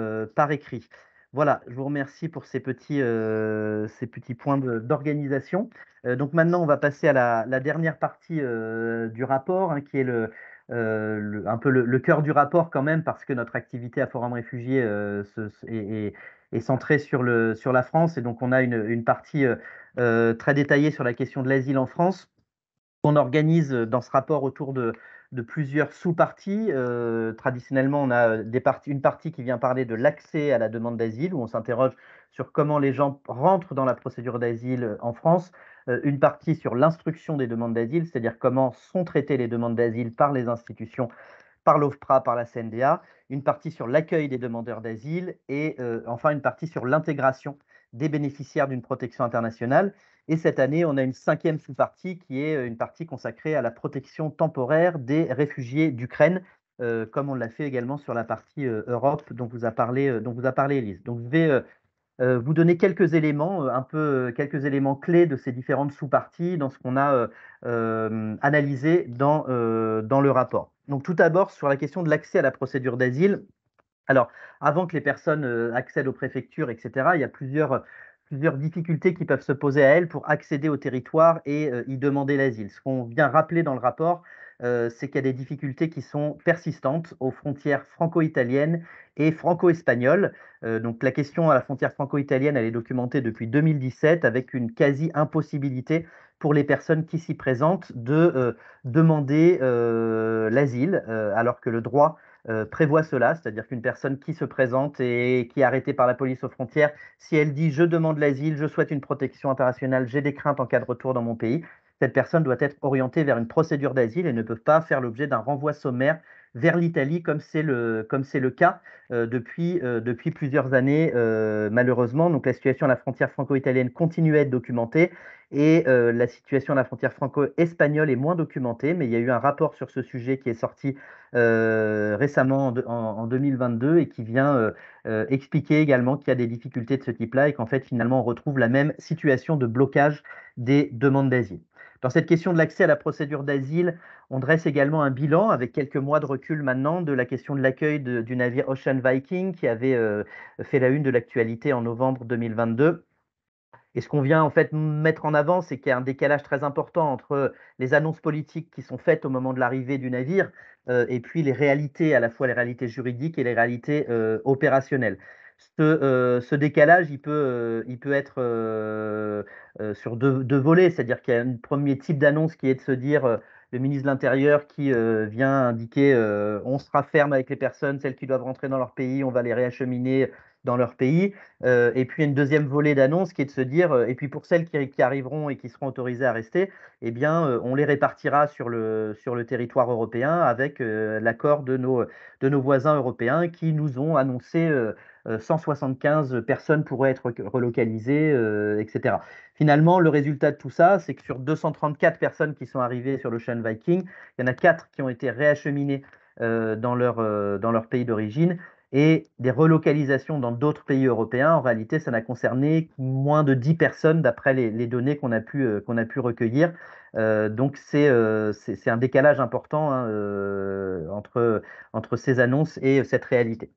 écrit. Voilà, je vous remercie pour ces petits points d'organisation. Donc maintenant, on va passer à la dernière partie du rapport, hein, qui est un peu le cœur du rapport quand même, parce que notre activité à Forum Réfugiés est centrée sur la France. Et donc, on a une partie très détaillée sur la question de l'asile en France. On organise dans ce rapport autour de plusieurs sous-parties. Traditionnellement, on a une partie qui vient parler de l'accès à la demande d'asile, où on s'interroge sur comment les gens rentrent dans la procédure d'asile en France, une partie sur l'instruction des demandes d'asile, c'est-à-dire comment sont traitées les demandes d'asile par les institutions, par l'OFPRA, par la CNDA, une partie sur l'accueil des demandeurs d'asile et enfin une partie sur l'intégration des bénéficiaires d'une protection internationale. Et cette année, on a une 5e sous-partie qui est une partie consacrée à la protection temporaire des réfugiés d'Ukraine, comme on l'a fait également sur la partie Europe dont vous a parlé Élise. Donc je vais vous donner quelques éléments, quelques éléments clés de ces différentes sous-parties dans ce qu'on a analysé dans le rapport. Donc tout d'abord, sur la question de l'accès à la procédure d'asile. Alors, avant que les personnes accèdent aux préfectures, etc., il y a plusieurs difficultés qui peuvent se poser à elles pour accéder au territoire et y demander l'asile. Ce qu'on vient rappeler dans le rapport, c'est qu'il y a des difficultés qui sont persistantes aux frontières franco-italiennes et franco-espagnoles. Donc la question à la frontière franco-italienne, elle est documentée depuis 2017 avec une quasi-impossibilité pour les personnes qui s'y présentent de demander l'asile, alors que le droit prévoit cela, c'est-à-dire qu'une personne qui se présente et qui est arrêtée par la police aux frontières, si elle dit « je demande l'asile, je souhaite une protection internationale, j'ai des craintes en cas de retour dans mon pays », cette personne doit être orientée vers une procédure d'asile et ne peut pas faire l'objet d'un renvoi sommaire vers l'Italie, comme c'est le cas depuis plusieurs années, malheureusement. Donc la situation à la frontière franco-italienne continue à être documentée et la situation à la frontière franco-espagnole est moins documentée, mais il y a eu un rapport sur ce sujet qui est sorti récemment en 2022 et qui vient expliquer également qu'il y a des difficultés de ce type-là et qu'en fait finalement on retrouve la même situation de blocage des demandes d'asile. Dans cette question de l'accès à la procédure d'asile, on dresse également un bilan avec quelques mois de recul maintenant de la question de l'accueil du navire Ocean Viking qui avait fait la une de l'actualité en novembre 2022. Et ce qu'on vient en fait mettre en avant, c'est qu'il y a un décalage très important entre les annonces politiques qui sont faites au moment de l'arrivée du navire et puis les réalités, à la fois les réalités juridiques et les réalités opérationnelles. Ce décalage, il peut être sur deux volets, c'est-à-dire qu'il y a un premier type d'annonce qui est de se dire le ministre de l'Intérieur qui vient indiquer on sera ferme avec les personnes, celles qui doivent rentrer dans leur pays, on va les réacheminer dans leur pays. Et puis une deuxième volet d'annonce qui est de se dire, et puis pour celles qui arriveront et qui seront autorisées à rester, eh bien, on les répartira sur le territoire européen avec l'accord de nos voisins européens qui nous ont annoncé 175 personnes pourraient être relocalisées, etc. Finalement, le résultat de tout ça, c'est que sur 234 personnes qui sont arrivées sur l'Ocean Viking, il y en a 4 qui ont été réacheminées dans leur pays d'origine et des relocalisations dans d'autres pays européens. En réalité, ça n'a concerné moins de 10 personnes d'après les données qu'on a pu recueillir. Donc, c'est un décalage important hein, entre ces annonces et cette réalité.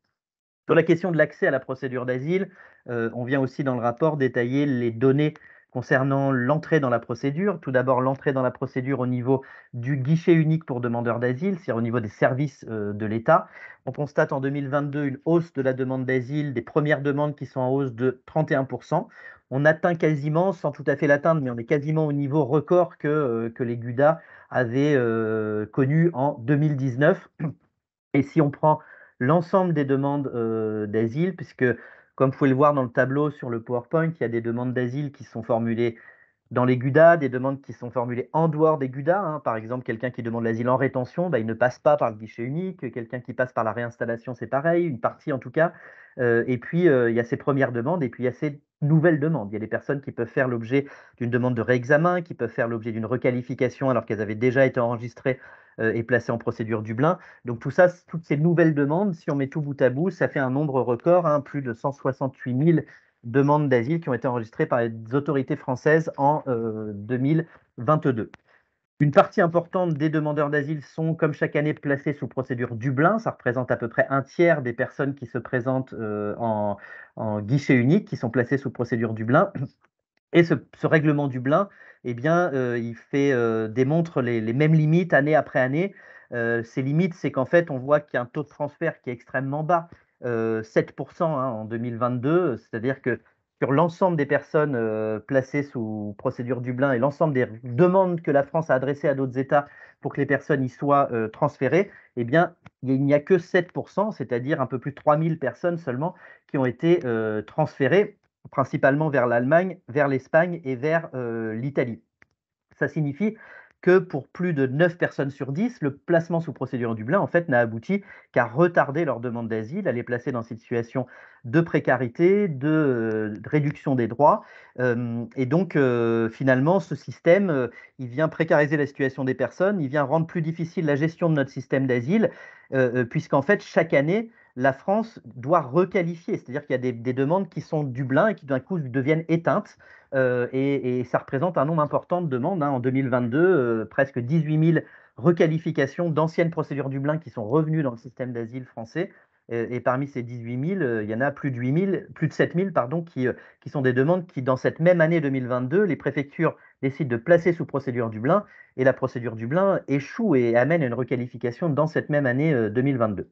Sur la question de l'accès à la procédure d'asile, on vient aussi dans le rapport détailler les données concernant l'entrée dans la procédure. Tout d'abord, l'entrée dans la procédure au niveau du guichet unique pour demandeurs d'asile, c'est-à-dire au niveau des services de l'État. On constate en 2022 une hausse de la demande d'asile, des premières demandes qui sont en hausse de 31%. On atteint quasiment, sans tout à fait l'atteindre, mais on est quasiment au niveau record que les GUDA avaient connu en 2019. Et si on prend l'ensemble des demandes d'asile, puisque comme vous pouvez le voir dans le tableau sur le PowerPoint, il y a des demandes d'asile qui sont formulées dans les GUDA, des demandes qui sont formulées en dehors des GUDA. Hein. Par exemple, quelqu'un qui demande l'asile en rétention, il ne passe pas par le guichet unique. Quelqu'un qui passe par la réinstallation, c'est pareil, une partie en tout cas. Et puis, il y a ces premières demandes et puis il y a ces nouvelles demandes. Il y a des personnes qui peuvent faire l'objet d'une demande de réexamen, qui peuvent faire l'objet d'une requalification alors qu'elles avaient déjà été enregistrées et placées en procédure Dublin. Donc tout ça, toutes ces nouvelles demandes, si on met tout bout à bout, ça fait un nombre record, hein, plus de 168 000 demandes d'asile qui ont été enregistrées par les autorités françaises en 2022. Une partie importante des demandeurs d'asile sont, comme chaque année, placés sous procédure Dublin. Ça représente à peu près un tiers des personnes qui se présentent en guichet unique, qui sont placées sous procédure Dublin. Et ce règlement Dublin, eh bien, il démontre les mêmes limites année après année. Ces limites, c'est qu'en fait, on voit qu'il y a un taux de transfert qui est extrêmement bas, 7% hein, en 2022, c'est-à-dire que sur l'ensemble des personnes placées sous procédure Dublin et l'ensemble des demandes que la France a adressées à d'autres États pour que les personnes y soient transférées, eh bien, il n'y a que 7%, c'est-à-dire un peu plus de 3000 personnes seulement qui ont été transférées. principalement vers l'Allemagne, vers l'Espagne et vers l'Italie. Ça signifie que pour plus de 9 personnes sur 10, le placement sous procédure Dublin, en fait, n'a abouti qu'à retarder leur demande d'asile, à les placer dans une situation de précarité, de réduction des droits. Et donc, finalement, ce système, il vient précariser la situation des personnes, il vient rendre plus difficile la gestion de notre système d'asile, puisqu'en fait, chaque année, la France doit requalifier, c'est-à-dire qu'il y a des demandes qui sont Dublin et qui d'un coup deviennent éteintes. Et ça représente un nombre important de demandes. En 2022, presque 18 000 requalifications d'anciennes procédures Dublin qui sont revenues dans le système d'asile français. Et parmi ces 18 000, il y en a plus de 7 000 pardon, qui sont des demandes qui, dans cette même année 2022, les préfectures décident de placer sous procédure Dublin et la procédure Dublin échoue et amène à une requalification dans cette même année 2022.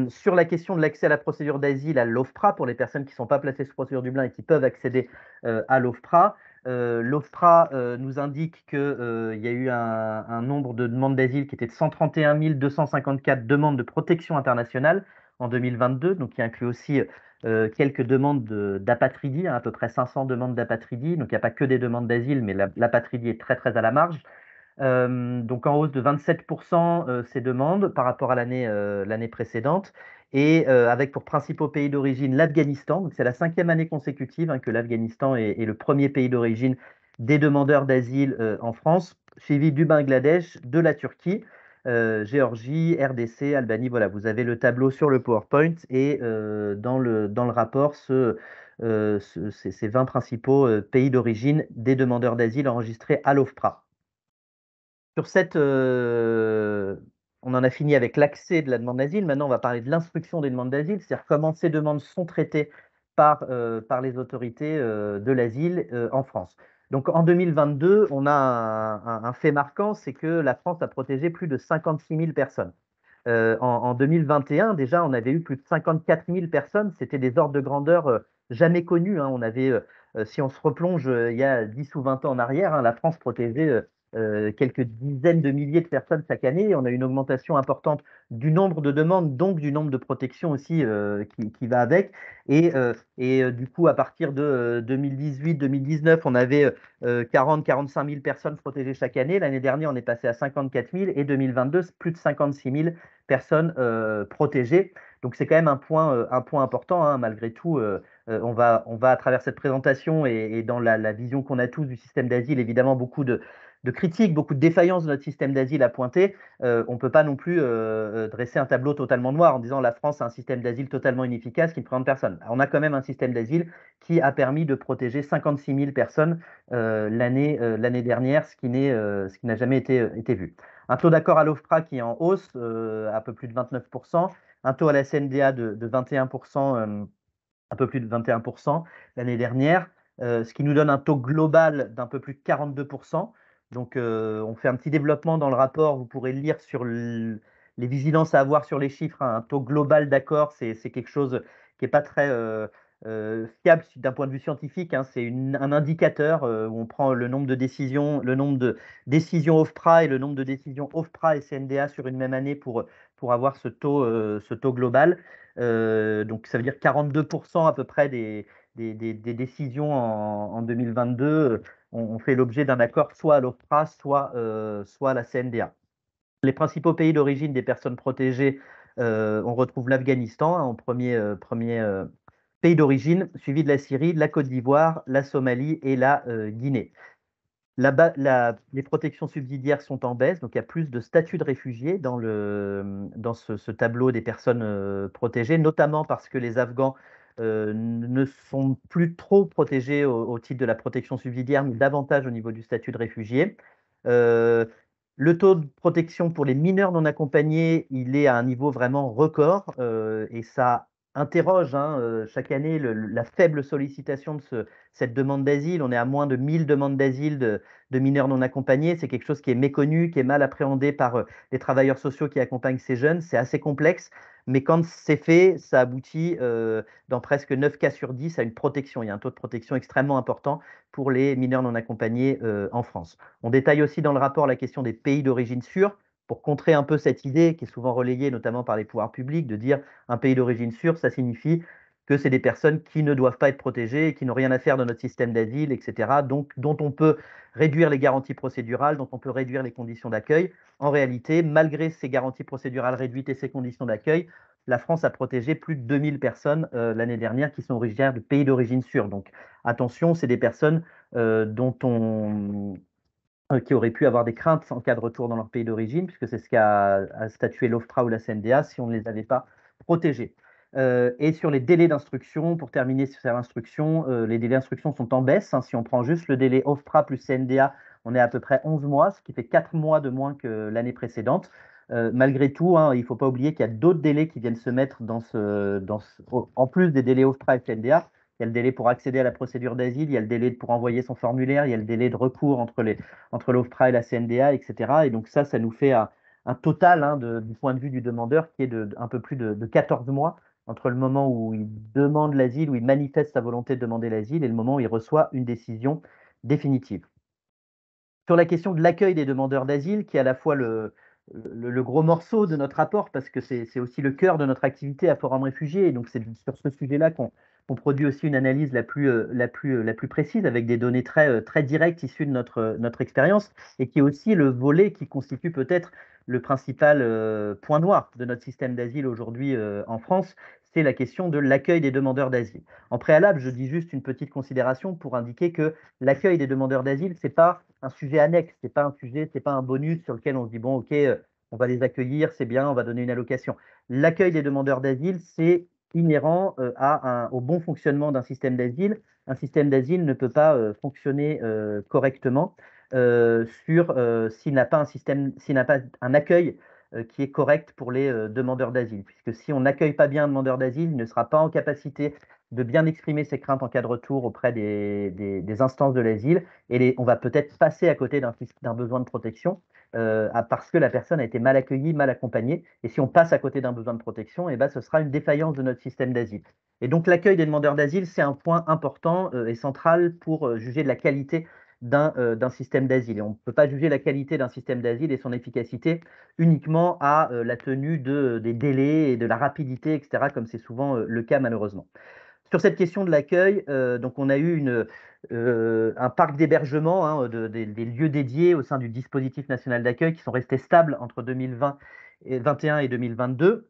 Sur la question de l'accès à la procédure d'asile à l'OFPRA, pour les personnes qui ne sont pas placées sous procédure Dublin et qui peuvent accéder à l'OFPRA, l'OFPRA nous indique qu'il y a eu un nombre de demandes d'asile qui était de 131 254 demandes de protection internationale en 2022, donc qui inclut aussi quelques demandes d'apatridie, à peu près 500 demandes d'apatridie. Donc il n'y a pas que des demandes d'asile, mais l'apatridie est très très à la marge. Donc en hausse de 27% ces demandes par rapport à l'année précédente, et avec pour principaux pays d'origine l'Afghanistan. Donc c'est la 5e année consécutive que l'Afghanistan est le premier pays d'origine des demandeurs d'asile en France, suivi du Bangladesh, de la Turquie, Géorgie, RDC, Albanie. Voilà, vous avez le tableau sur le PowerPoint, et dans le rapport, ces 20 principaux pays d'origine des demandeurs d'asile enregistrés à l'OFPRA. Sur on en a fini avec l'accès de la demande d'asile. Maintenant, on va parler de l'instruction des demandes d'asile, c'est-à-dire comment ces demandes sont traitées par les autorités de l'asile en France. Donc en 2022, on a un fait marquant, c'est que la France a protégé plus de 56 000 personnes. En 2021, déjà, on avait eu plus de 54 000 personnes. C'était des ordres de grandeur jamais connus. On avait, si on se replonge il y a 10 ou 20 ans en arrière, la France protégeait quelques dizaines de milliers de personnes chaque année. On a une augmentation importante du nombre de demandes, donc du nombre de protections aussi qui va avec. Et du coup, à partir de 2018-2019, on avait 40-45 000 personnes protégées chaque année. L'année dernière, on est passé à 54 000, et 2022, plus de 56 000 personnes protégées. Donc c'est quand même un point important, malgré tout. On va à travers cette présentation et dans la vision qu'on a tous du système d'asile, évidemment beaucoup de critiques, beaucoup de défaillances de notre système d'asile à pointer. On ne peut pas non plus dresser un tableau totalement noir en disant la France a un système d'asile totalement inefficace qui ne présente personne. On a quand même un système d'asile qui a permis de protéger 56 000 personnes l'année dernière, ce qui n'a jamais été vu. Un taux d'accord à l'OFPRA qui est en hausse, à peu plus de 29%, un taux à la CNDA de 21%, un peu plus de 21% l'année dernière, ce qui nous donne un taux global d'un peu plus de 42%. Donc, on fait un petit développement dans le rapport, vous pourrez le lire sur les vigilances à avoir sur les chiffres. Un taux global d'accord, c'est quelque chose qui n'est pas très fiable d'un point de vue scientifique. C'est un indicateur où on prend le nombre de décisions OFPRA et le nombre de décisions OFPRA et CNDA sur une même année pour avoir ce taux global. Donc ça veut dire 42% à peu près des décisions en 2022 ont fait l'objet d'un accord soit à l'OFPRA, soit à la CNDA. Les principaux pays d'origine des personnes protégées, on retrouve l'Afghanistan en premier pays d'origine, suivi de la Syrie, de la Côte d'Ivoire, la Somalie et la Guinée. Là-bas, les protections subsidiaires sont en baisse, donc il y a plus de statuts de réfugiés dans ce tableau des personnes protégées, notamment parce que les Afghans ne sont plus trop protégés au titre de la protection subsidiaire, mais davantage au niveau du statut de réfugié. Le taux de protection pour les mineurs non accompagnés, il est à un niveau vraiment record, et ça interroge chaque année la faible sollicitation de cette demande d'asile. On est à moins de 1000 demandes d'asile de mineurs non accompagnés. C'est quelque chose qui est méconnu, qui est mal appréhendé par les travailleurs sociaux qui accompagnent ces jeunes. C'est assez complexe, mais quand c'est fait, ça aboutit dans presque 9 cas sur 10 à une protection. Il y a un taux de protection extrêmement important pour les mineurs non accompagnés en France. On détaille aussi dans le rapport la question des pays d'origine sûrs, pour contrer un peu cette idée qui est souvent relayée, notamment par les pouvoirs publics, de dire un pays d'origine sûre, ça signifie que c'est des personnes qui ne doivent pas être protégées, qui n'ont rien à faire dans notre système d'asile, etc., donc dont on peut réduire les garanties procédurales, dont on peut réduire les conditions d'accueil. En réalité, malgré ces garanties procédurales réduites et ces conditions d'accueil, la France a protégé plus de 2000 personnes l'année dernière qui sont originaires de pays d'origine sûre. Donc attention, c'est des personnes qui auraient pu avoir des craintes en cas de retour dans leur pays d'origine, puisque c'est ce qu'a statué l'OFPRA ou la CNDA si on ne les avait pas protégés. Et sur les délais d'instruction, pour terminer sur l'instruction, les délais d'instruction sont en baisse. Hein. Si on prend juste le délai OFPRA plus CNDA, on est à peu près 11 mois, ce qui fait 4 mois de moins que l'année précédente. Malgré tout, hein, il ne faut pas oublier qu'il y a d'autres délais qui viennent se mettre en plus des délais OFPRA et CNDA. Il y a le délai pour accéder à la procédure d'asile, il y a le délai pour envoyer son formulaire, il y a le délai de recours entre l'OFPRA et la CNDA, etc. Et donc ça nous fait un total hein, du point de vue du demandeur qui est un peu plus de 14 mois entre le moment où il demande l'asile, où il manifeste sa volonté de demander l'asile, et le moment où il reçoit une décision définitive. Sur la question de l'accueil des demandeurs d'asile, qui est à la fois le gros morceau de notre rapport, parce que c'est aussi le cœur de notre activité à Forum Réfugiés, et donc c'est sur ce sujet-là qu'on produit aussi une analyse la plus précise, avec des données très directes issues de notre expérience, et qui est aussi le volet qui constitue peut-être le principal point noir de notre système d'asile aujourd'hui en France, c'est la question de l'accueil des demandeurs d'asile. En préalable, je dis juste une petite considération pour indiquer que l'accueil des demandeurs d'asile, ce n'est pas un sujet annexe, ce n'est pas un sujet, c'est pas un bonus sur lequel on se dit, bon, ok, on va les accueillir, c'est bien, on va donner une allocation. L'accueil des demandeurs d'asile, c'est inhérent au bon fonctionnement d'un système d'asile. Un système d'asile ne peut pas fonctionner correctement s'il n'a pas un accueil qui est correct pour les demandeurs d'asile. Puisque si on n'accueille pas bien un demandeur d'asile, il ne sera pas en capacité de bien exprimer ses craintes en cas de retour auprès des instances de l'asile, et on va peut-être passer à côté d'un besoin de protection parce que la personne a été mal accueillie, mal accompagnée. Et si on passe à côté d'un besoin de protection, eh ben, ce sera une défaillance de notre système d'asile. Et donc l'accueil des demandeurs d'asile, c'est un point important et central pour juger de la qualité d'un système d'asile. Et on ne peut pas juger la qualité d'un système d'asile et son efficacité uniquement à la tenue des délais et de la rapidité, etc., comme c'est souvent le cas malheureusement. Sur cette question de l'accueil, donc on a eu un parc d'hébergement, hein, des lieux dédiés au sein du dispositif national d'accueil qui sont restés stables entre 2021 et 2022,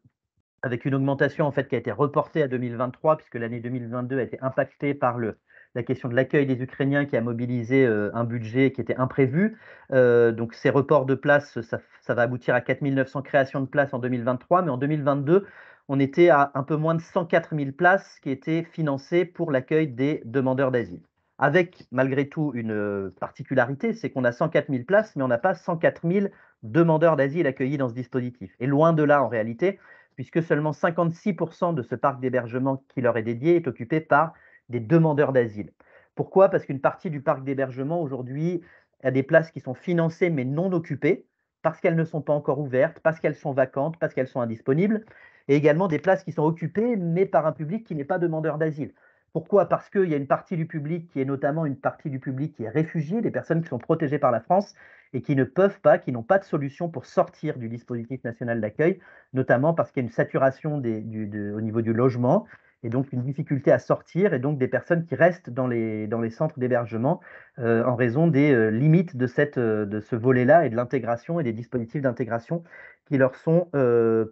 avec une augmentation en fait qui a été reportée à 2023, puisque l'année 2022 a été impactée par la question de l'accueil des Ukrainiens qui a mobilisé un budget qui était imprévu. Donc ces reports de places, ça va aboutir à 4 900 créations de places en 2023, mais en 2022, on était à un peu moins de 104 000 places qui étaient financées pour l'accueil des demandeurs d'asile. Avec malgré tout une particularité, c'est qu'on a 104 000 places, mais on n'a pas 104 000 demandeurs d'asile accueillis dans ce dispositif. Et loin de là en réalité, puisque seulement 56% de ce parc d'hébergement qui leur est dédié est occupé par des demandeurs d'asile. Pourquoi? Parce qu'une partie du parc d'hébergement aujourd'hui a des places qui sont financées mais non occupées, parce qu'elles ne sont pas encore ouvertes, parce qu'elles sont vacantes, parce qu'elles sont indisponibles, et également des places qui sont occupées mais par un public qui n'est pas demandeur d'asile. Pourquoi? Parce qu'il y a une partie du public qui est notamment une partie du public qui est réfugiée, des personnes qui sont protégées par la France et qui ne peuvent pas, qui n'ont pas de solution pour sortir du dispositif national d'accueil, notamment parce qu'il y a une saturation au niveau du logement et donc une difficulté à sortir, et donc des personnes qui restent dans les centres d'hébergement en raison des limites de ce volet-là et de l'intégration et des dispositifs d'intégration qui leur sont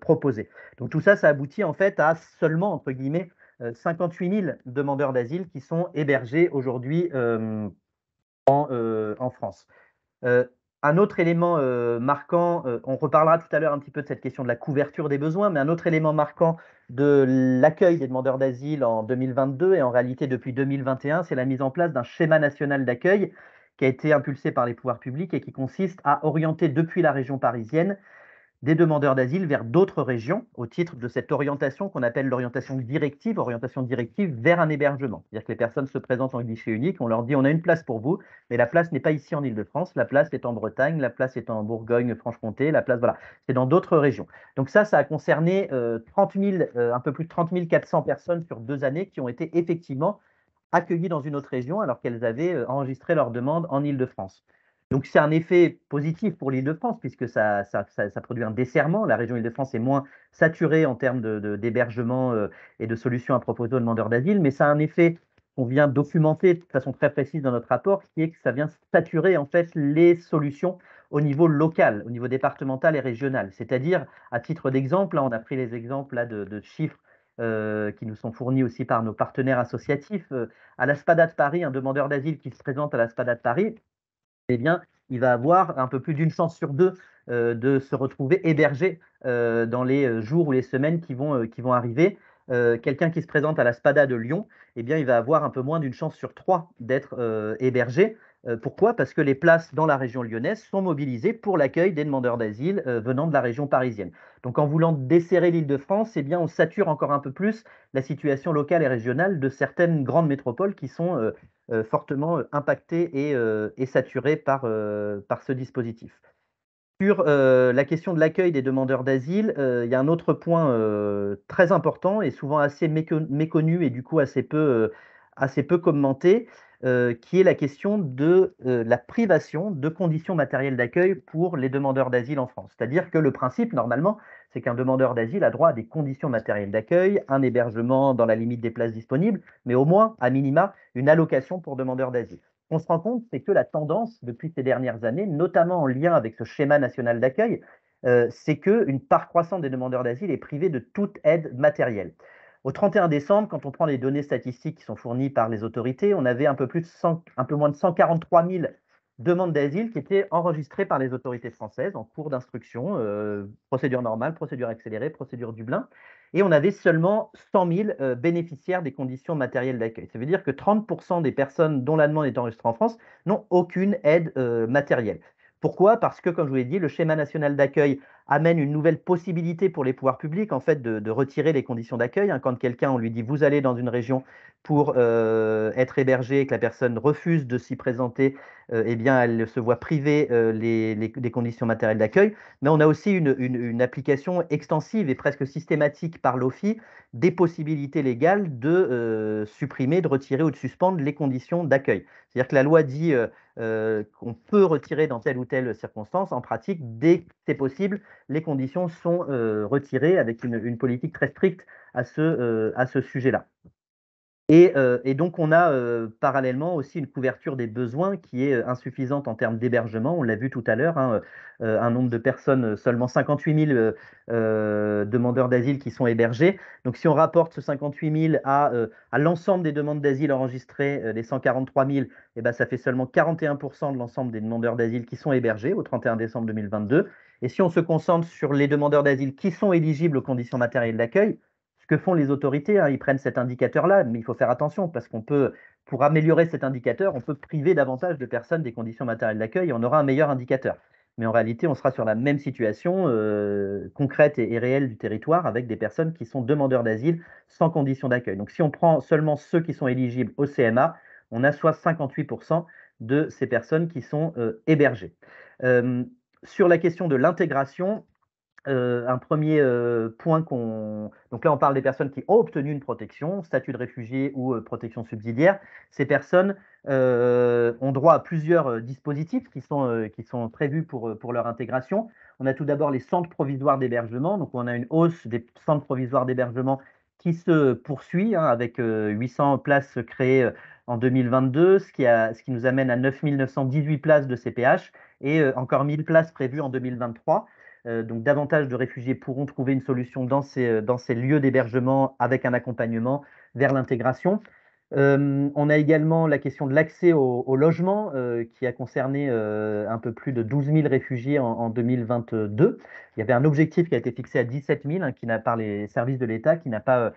proposés. Donc tout ça, ça aboutit en fait à seulement, entre guillemets, 58 000 demandeurs d'asile qui sont hébergés aujourd'hui en France. Un autre élément marquant, on reparlera tout à l'heure un petit peu de cette question de la couverture des besoins, mais un autre élément marquant de l'accueil des demandeurs d'asile en 2022 et en réalité depuis 2021, c'est la mise en place d'un schéma national d'accueil qui a été impulsé par les pouvoirs publics et qui consiste à orienter depuis la région parisienne des demandeurs d'asile vers d'autres régions au titre de cette orientation qu'on appelle orientation directive vers un hébergement. C'est-à-dire que les personnes se présentent en guichet unique, on leur dit on a une place pour vous, mais la place n'est pas ici en Île-de-France, la place est en Bretagne, la place est en Bourgogne-Franche-Comté, la place, voilà, c'est dans d'autres régions. Donc ça a concerné un peu plus de 30 400 personnes sur 2 années qui ont été effectivement accueillies dans une autre région alors qu'elles avaient enregistré leur demande en Île-de-France. Donc c'est un effet positif pour l'Île-de-France puisque ça produit un desserrement. La région Île-de-France est moins saturée en termes d'hébergement et de solutions à proposer aux demandeurs d'asile, mais ça a un effet qu'on vient documenter de façon très précise dans notre rapport, qui est que ça vient saturer en fait les solutions au niveau local, au niveau départemental et régional. C'est-à-dire, à titre d'exemple, là on a pris les exemples là, de chiffres qui nous sont fournis aussi par nos partenaires associatifs. À la SPADA de Paris, un demandeur d'asile qui se présente à la SPADA de Paris, eh bien, il va avoir un peu plus d'une chance sur deux de se retrouver hébergé dans les jours ou les semaines qui vont arriver. Quelqu'un qui se présente à la SPADA de Lyon, eh bien, il va avoir un peu moins d'une chance sur trois d'être hébergé. Pourquoi? Parce que les places dans la région lyonnaise sont mobilisées pour l'accueil des demandeurs d'asile venant de la région parisienne. Donc, en voulant desserrer l'Île-de-France, eh bien, on sature encore un peu plus la situation locale et régionale de certaines grandes métropoles qui sont fortement impacté et saturé par ce dispositif. Sur la question de l'accueil des demandeurs d'asile, il y a un autre point très important et souvent assez méconnu et du coup assez peu commenté, qui est la question de la privation de conditions matérielles d'accueil pour les demandeurs d'asile en France. C'est-à-dire que le principe, normalement, c'est qu'un demandeur d'asile a droit à des conditions matérielles d'accueil, un hébergement dans la limite des places disponibles, mais au moins, à minima, une allocation pour demandeurs d'asile. On se rend compte, c'est que la tendance depuis ces dernières années, notamment en lien avec ce schéma national d'accueil, c'est qu'une part croissante des demandeurs d'asile est privée de toute aide matérielle. Au 31 décembre, quand on prend les données statistiques qui sont fournies par les autorités, on avait un peu moins de 143 000 demandes d'asile qui étaient enregistrées par les autorités françaises en cours d'instruction, procédure normale, procédure accélérée, procédure Dublin. Et on avait seulement 100 000 bénéficiaires des conditions matérielles d'accueil. Ça veut dire que 30% des personnes dont la demande est enregistrée en France n'ont aucune aide matérielle. Pourquoi? Parce que, comme je vous l'ai dit, le schéma national d'accueil amène une nouvelle possibilité pour les pouvoirs publics en fait, de retirer les conditions d'accueil. Quand quelqu'un, on lui dit vous allez dans une région pour être hébergé et que la personne refuse de s'y présenter, eh bien, elle se voit privée des conditions matérielles d'accueil. Mais on a aussi une application extensive et presque systématique par l'OFII des possibilités légales de supprimer, de retirer ou de suspendre les conditions d'accueil. C'est-à-dire que la loi dit qu'on peut retirer dans telle ou telle circonstance. En pratique, dès que c'est possible, les conditions sont retirées avec une politique très stricte à ce sujet-là. Et donc, on a parallèlement aussi une couverture des besoins qui est insuffisante en termes d'hébergement. On l'a vu tout à l'heure, hein, un nombre de personnes, seulement 58 000 demandeurs d'asile qui sont hébergés. Donc, si on rapporte ce 58 000 à l'ensemble des demandes d'asile enregistrées, les 143 000, eh ben, ça fait seulement 41% de l'ensemble des demandeurs d'asile qui sont hébergés au 31 décembre 2022. Et si on se concentre sur les demandeurs d'asile qui sont éligibles aux conditions matérielles d'accueil, ce que font les autorités, hein, ils prennent cet indicateur-là, mais il faut faire attention parce qu'on peut, pour améliorer cet indicateur, on peut priver davantage de personnes des conditions matérielles d'accueil et on aura un meilleur indicateur. Mais en réalité, on sera sur la même situation concrète et réelle du territoire avec des personnes qui sont demandeurs d'asile sans conditions d'accueil. Donc si on prend seulement ceux qui sont éligibles au CMA, on a soit 58% de ces personnes qui sont hébergées. Sur la question de l'intégration, un premier point donc là, on parle des personnes qui ont obtenu une protection, statut de réfugié ou protection subsidiaire. Ces personnes ont droit à plusieurs dispositifs qui sont prévus pour leur intégration. On a tout d'abord les centres provisoires d'hébergement. Donc, on a une hausse des centres provisoires d'hébergement qui se poursuit, hein, avec 800 places créées en 2022, ce qui nous amène à 9 918 places de CPH et encore 1000 places prévues en 2023. Donc davantage de réfugiés pourront trouver une solution dans ces lieux d'hébergement avec un accompagnement vers l'intégration. On a également la question de l'accès au logement qui a concerné un peu plus de 12 000 réfugiés en 2022. Il y avait un objectif qui a été fixé à 17 000 hein, par les services de l'État qui n'a pas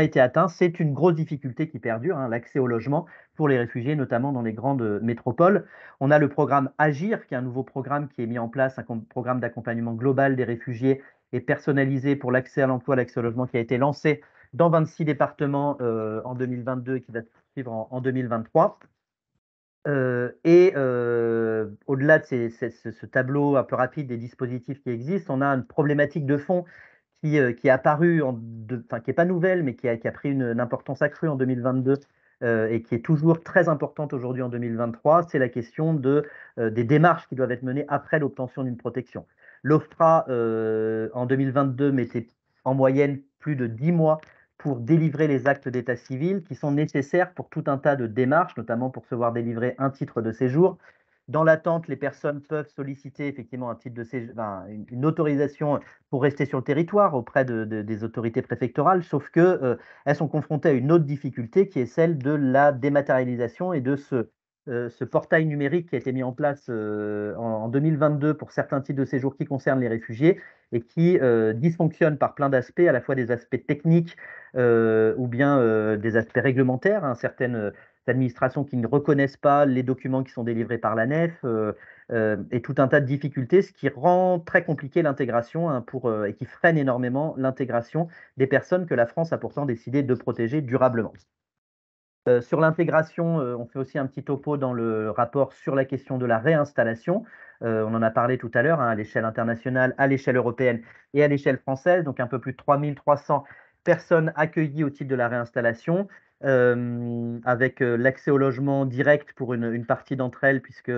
été atteint. C'est une grosse difficulté qui perdure, hein, l'accès au logement pour les réfugiés, notamment dans les grandes métropoles. On a le programme Agir, qui est un nouveau programme qui est mis en place, un programme d'accompagnement global des réfugiés et personnalisé pour l'accès à l'emploi, l'accès au logement, qui a été lancé dans 26 départements en 2022 et qui va se poursuivre en 2023. Au-delà de ce tableau un peu rapide des dispositifs qui existent, on a une problématique de fond qui est apparue, qui n'est pas nouvelle, mais qui a pris une importance accrue en 2022 et qui est toujours très importante aujourd'hui en 2023, c'est la question des démarches qui doivent être menées après l'obtention d'une protection. L'OFPRA, en 2022, mettait en moyenne plus de 10 mois pour délivrer les actes d'état civil qui sont nécessaires pour tout un tas de démarches, notamment pour se voir délivrer un titre de séjour. Dans l'attente, les personnes peuvent solliciter effectivement un titre de séjour, une autorisation pour rester sur le territoire auprès des autorités préfectorales, sauf que elles sont confrontées à une autre difficulté qui est celle de la dématérialisation et de ce portail numérique qui a été mis en place en 2022 pour certains types de séjours qui concernent les réfugiés et qui dysfonctionne par plein d'aspects, à la fois des aspects techniques ou bien des aspects réglementaires, hein, certaines administrations qui ne reconnaissent pas les documents qui sont délivrés par la NEF et tout un tas de difficultés, ce qui rend très compliqué l'intégration hein, et qui freine énormément l'intégration des personnes que la France a pourtant décidé de protéger durablement. Sur l'intégration, on fait aussi un petit topo dans le rapport sur la question de la réinstallation. On en a parlé tout à l'heure hein, à l'échelle internationale, à l'échelle européenne et à l'échelle française, donc un peu plus de 3300 personnes accueillies au titre de la réinstallation, avec l'accès au logement direct pour une partie d'entre elles, puisque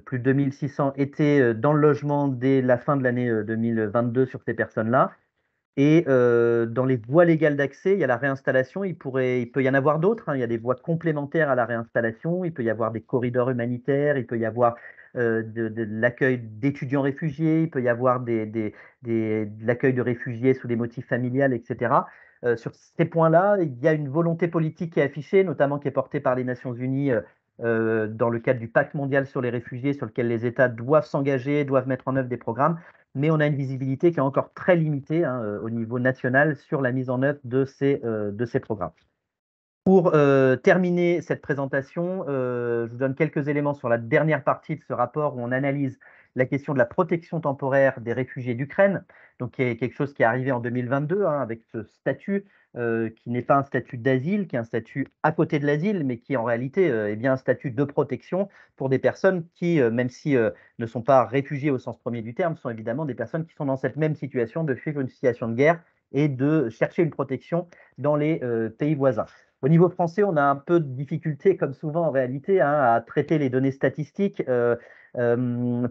plus de 2600 étaient dans le logement dès la fin de l'année 2022 sur ces personnes-là. Et dans les voies légales d'accès, il y a la réinstallation. Il peut y en avoir d'autres, hein. Il y a des voies complémentaires à la réinstallation. Il peut y avoir des corridors humanitaires. Il peut y avoir de l'accueil d'étudiants réfugiés. Il peut y avoir de l'accueil de réfugiés sous des motifs familiales, etc. Sur ces points-là, il y a une volonté politique qui est affichée, notamment qui est portée par les Nations Unies dans le cadre du Pacte mondial sur les réfugiés, sur lequel les États doivent s'engager, doivent mettre en œuvre des programmes, mais on a une visibilité qui est encore très limitée hein, au niveau national sur la mise en œuvre de ces programmes. Pour terminer cette présentation, je vous donne quelques éléments sur la dernière partie de ce rapport où on analyse la question de la protection temporaire des réfugiés d'Ukraine, donc qui est quelque chose qui est arrivé en 2022 hein, avec ce statut qui n'est pas un statut d'asile, qui est un statut à côté de l'asile, mais qui en réalité est bien un statut de protection pour des personnes qui, même si ne sont pas réfugiés au sens premier du terme, sont évidemment des personnes qui sont dans cette même situation de suivre une situation de guerre et de chercher une protection dans les pays voisins. Au niveau français, on a un peu de difficulté, comme souvent en réalité, hein, à traiter les données statistiques,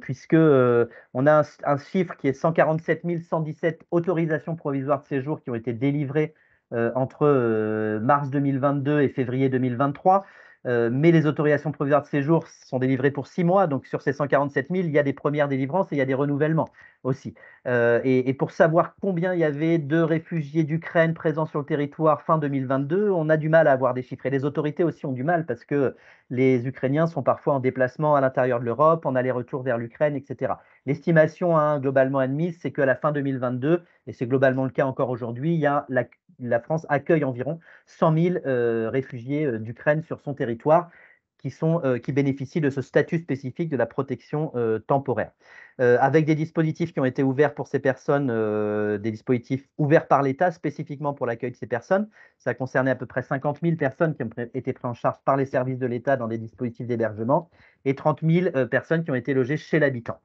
puisque on a un chiffre qui est 147 117 autorisations provisoires de séjour qui ont été délivrées entre mars 2022 et février 2023. Mais les autorisations provisoires de séjour sont délivrées pour 6 mois. Donc, sur ces 147 000, il y a des premières délivrances et il y a des renouvellements aussi. Et pour savoir combien il y avait de réfugiés d'Ukraine présents sur le territoire fin 2022, on a du mal à avoir des chiffres. Et les autorités aussi ont du mal parce que les Ukrainiens sont parfois en déplacement à l'intérieur de l'Europe, en aller-retour vers l'Ukraine, etc. L'estimation hein, globalement admise, c'est qu'à la fin 2022, et c'est globalement le cas encore aujourd'hui, il y a la France accueille environ 100 000 réfugiés d'Ukraine sur son territoire qui bénéficient de ce statut spécifique de la protection temporaire. Avec des dispositifs qui ont été ouverts pour ces personnes, des dispositifs ouverts par l'État spécifiquement pour l'accueil de ces personnes. Ça a concerné à peu près 50 000 personnes qui ont été prises en charge par les services de l'État dans des dispositifs d'hébergement et 30 000 personnes qui ont été logées chez l'habitant.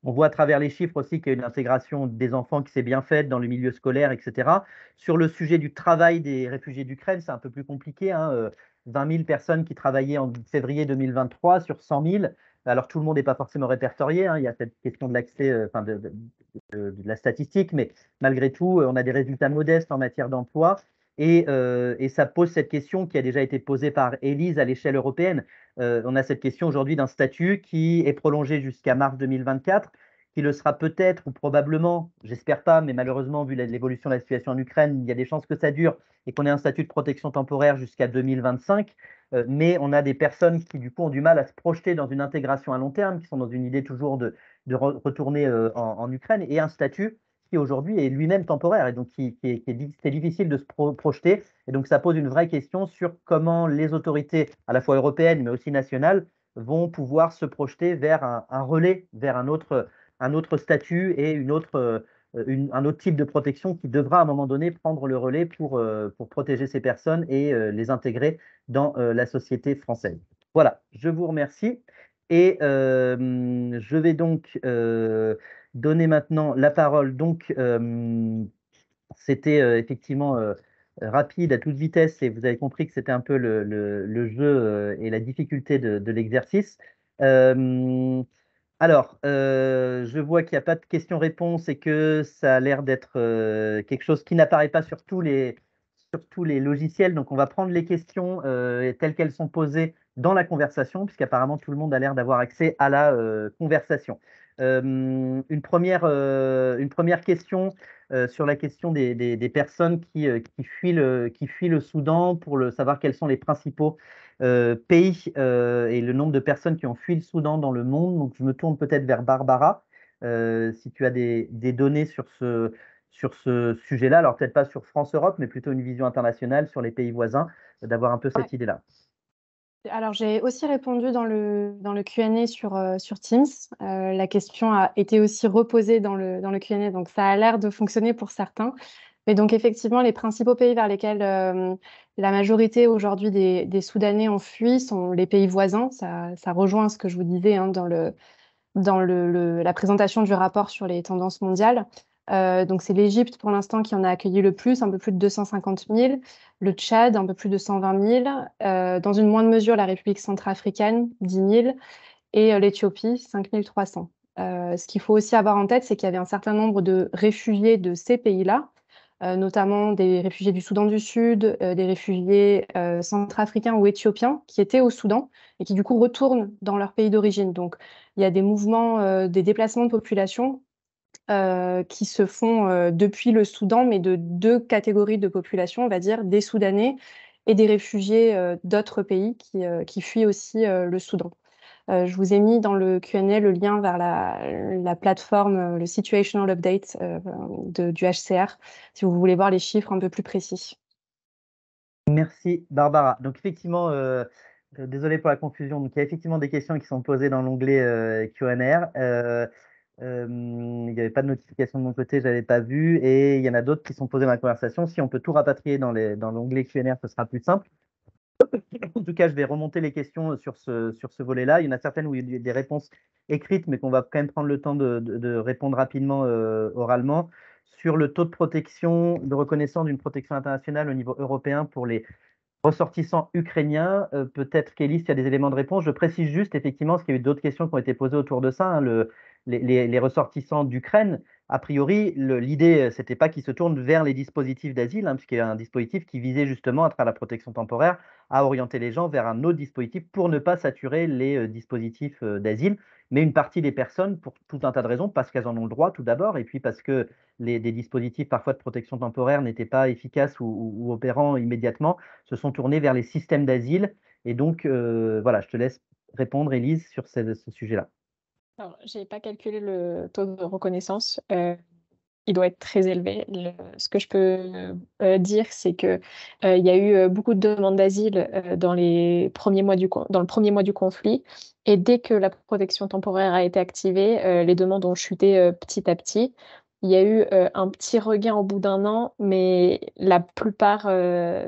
On voit à travers les chiffres aussi qu'il y a une intégration des enfants qui s'est bien faite dans le milieu scolaire, etc. Sur le sujet du travail des réfugiés d'Ukraine, c'est un peu plus compliqué. Hein, 20 000 personnes qui travaillaient en février 2023 sur 100 000. Alors tout le monde n'est pas forcément répertorié. Hein, il y a cette question de l'accès, de la statistique, mais malgré tout, on a des résultats modestes en matière d'emploi. Et ça pose cette question qui a déjà été posée par Élise à l'échelle européenne. On a cette question aujourd'hui d'un statut qui est prolongé jusqu'à mars 2024, qui le sera peut-être ou probablement, j'espère pas, mais malheureusement, vu l'évolution de la situation en Ukraine, il y a des chances que ça dure et qu'on ait un statut de protection temporaire jusqu'à 2025. Mais on a des personnes qui, du coup, ont du mal à se projeter dans une intégration à long terme, qui sont dans une idée toujours de retourner en Ukraine, et un statut qui aujourd'hui est lui-même temporaire et donc c'est difficile de se projeter. Et donc ça pose une vraie question sur comment les autorités, à la fois européennes mais aussi nationales, vont pouvoir se projeter vers un relais, vers un autre statut et un autre type de protection qui devra à un moment donné prendre le relais pour protéger ces personnes et les intégrer dans la société française. Voilà, je vous remercie et je vais donc donner maintenant la parole. Donc, c'était effectivement rapide à toute vitesse et vous avez compris que c'était un peu le jeu et la difficulté de l'exercice. Euh, je vois qu'il n'y a pas de questions-réponses et que ça a l'air d'être quelque chose qui n'apparaît pas sur tous les logiciels. Donc, on va prendre les questions telles qu'elles sont posées dans la conversation, puisqu'apparemment tout le monde a l'air d'avoir accès à la conversation. Une première question sur la question des personnes qui fuient le Soudan pour savoir quels sont les principaux pays et le nombre de personnes qui ont fui le Soudan dans le monde. Donc, je me tourne peut-être vers Barbara, si tu as des données sur ce sujet-là. Alors, peut-être pas sur France-Europe, mais plutôt une vision internationale sur les pays voisins, d'avoir un peu Ouais. cette idée-là. Alors, j'ai aussi répondu dans le Q&A sur Teams. La question a été aussi reposée dans le Q&A, donc ça a l'air de fonctionner pour certains. Mais donc, effectivement, les principaux pays vers lesquels la majorité aujourd'hui des Soudanais ont fui sont les pays voisins. Ça rejoint ce que je vous disais hein, dans la présentation du rapport sur les tendances mondiales. Donc, c'est l'Égypte pour l'instant qui en a accueilli le plus, un peu plus de 250 000. Le Tchad, un peu plus de 120 000. Dans une moindre mesure, la République centrafricaine, 10 000. Et l'Éthiopie, 5 300. Ce qu'il faut aussi avoir en tête, c'est qu'il y avait un certain nombre de réfugiés de ces pays-là, notamment des réfugiés du Soudan du Sud, des réfugiés centrafricains ou éthiopiens qui étaient au Soudan et qui du coup retournent dans leur pays d'origine. Donc il y a des mouvements, des déplacements de population qui se font depuis le Soudan, mais de deux catégories de population, on va dire, des Soudanais et des réfugiés d'autres pays qui fuient aussi le Soudan. Je vous ai mis dans le Q&A le lien vers la plateforme, le Situational Update du HCR, si vous voulez voir les chiffres un peu plus précis. Merci Barbara. Donc effectivement, désolé pour la confusion. Donc il y a effectivement des questions qui sont posées dans l'onglet Q&A. Il n'y avait pas de notification de mon côté, je n'avais pas vu. Et il y en a d'autres qui sont posées dans la conversation. Si on peut tout rapatrier dans l'onglet Q&A, ce sera plus simple. En tout cas, je vais remonter les questions sur ce volet-là. Il y en a certaines où il y a des réponses écrites, mais qu'on va quand même prendre le temps de répondre rapidement oralement. Sur le taux de protection, de reconnaissance d'une protection internationale au niveau européen pour les ressortissants ukrainiens, peut-être qu'Élise, tu as des éléments de réponse. Je précise juste, effectivement, parce qu'il y a eu d'autres questions qui ont été posées autour de ça, hein, les ressortissants d'Ukraine. A priori, l'idée, c'était pas qu'ils se tournent vers les dispositifs d'asile, hein, puisqu'il y a un dispositif qui visait justement, à travers la protection temporaire, à orienter les gens vers un autre dispositif pour ne pas saturer les dispositifs d'asile. Mais une partie des personnes, pour tout un tas de raisons, parce qu'elles en ont le droit tout d'abord, et puis parce que des dispositifs parfois de protection temporaire n'étaient pas efficaces ou opérants immédiatement, se sont tournés vers les systèmes d'asile. Et donc, voilà, je te laisse répondre, Élise, sur ce sujet-là. Alors, je n'ai pas calculé le taux de reconnaissance. Il doit être très élevé. Ce que je peux dire, c'est que il y a eu beaucoup de demandes d'asile dans le premier mois du conflit. Et dès que la protection temporaire a été activée, les demandes ont chuté petit à petit. Il y a eu un petit regain au bout d'un an, mais la plupart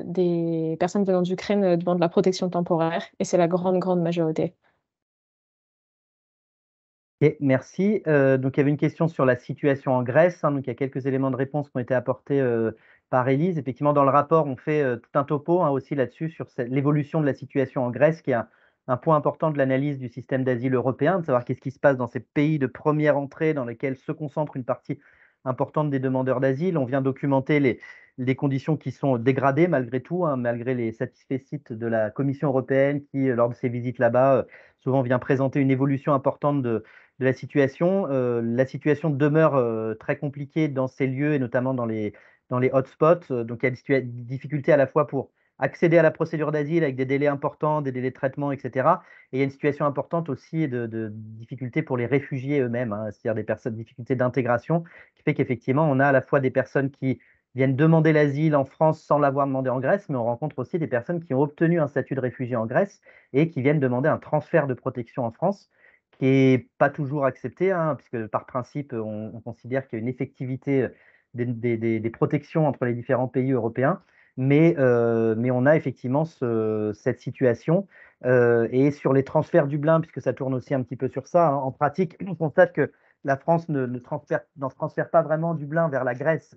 des personnes venant d'Ukraine demandent la protection temporaire, et c'est la grande, grande majorité. Ok, merci. Donc, il y avait une question sur la situation en Grèce, hein. Donc, il y a quelques éléments de réponse qui ont été apportés par Élise. Effectivement, dans le rapport, on fait tout un topo, hein, aussi là-dessus, sur l'évolution de la situation en Grèce, qui est un point important de l'analyse du système d'asile européen, de savoir qu'est-ce qui se passe dans ces pays de première entrée dans lesquels se concentre une partie importante des demandeurs d'asile. On vient documenter les conditions qui sont dégradées malgré tout, hein, malgré les satisfecit de la Commission européenne qui, lors de ses visites là-bas, souvent vient présenter une évolution importante de la situation. La situation demeure très compliquée dans ces lieux et notamment dans les hotspots. Donc il y a des difficultés à la fois pour accéder à la procédure d'asile avec des délais importants, des délais de traitement, etc. Et il y a une situation importante aussi de difficultés pour les réfugiés eux-mêmes, hein, c'est-à-dire des personnes, difficultés d'intégration, qui fait qu'effectivement, on a à la fois des personnes qui viennent demander l'asile en France sans l'avoir demandé en Grèce, mais on rencontre aussi des personnes qui ont obtenu un statut de réfugié en Grèce et qui viennent demander un transfert de protection en France, qui n'est pas toujours accepté, hein, puisque par principe, on considère qu'il y a une effectivité des protections entre les différents pays européens, mais on a effectivement cette situation. Et sur les transferts Dublin, puisque ça tourne aussi un petit peu sur ça, hein, en pratique, on constate que la France ne transfère pas vraiment Dublin vers la Grèce,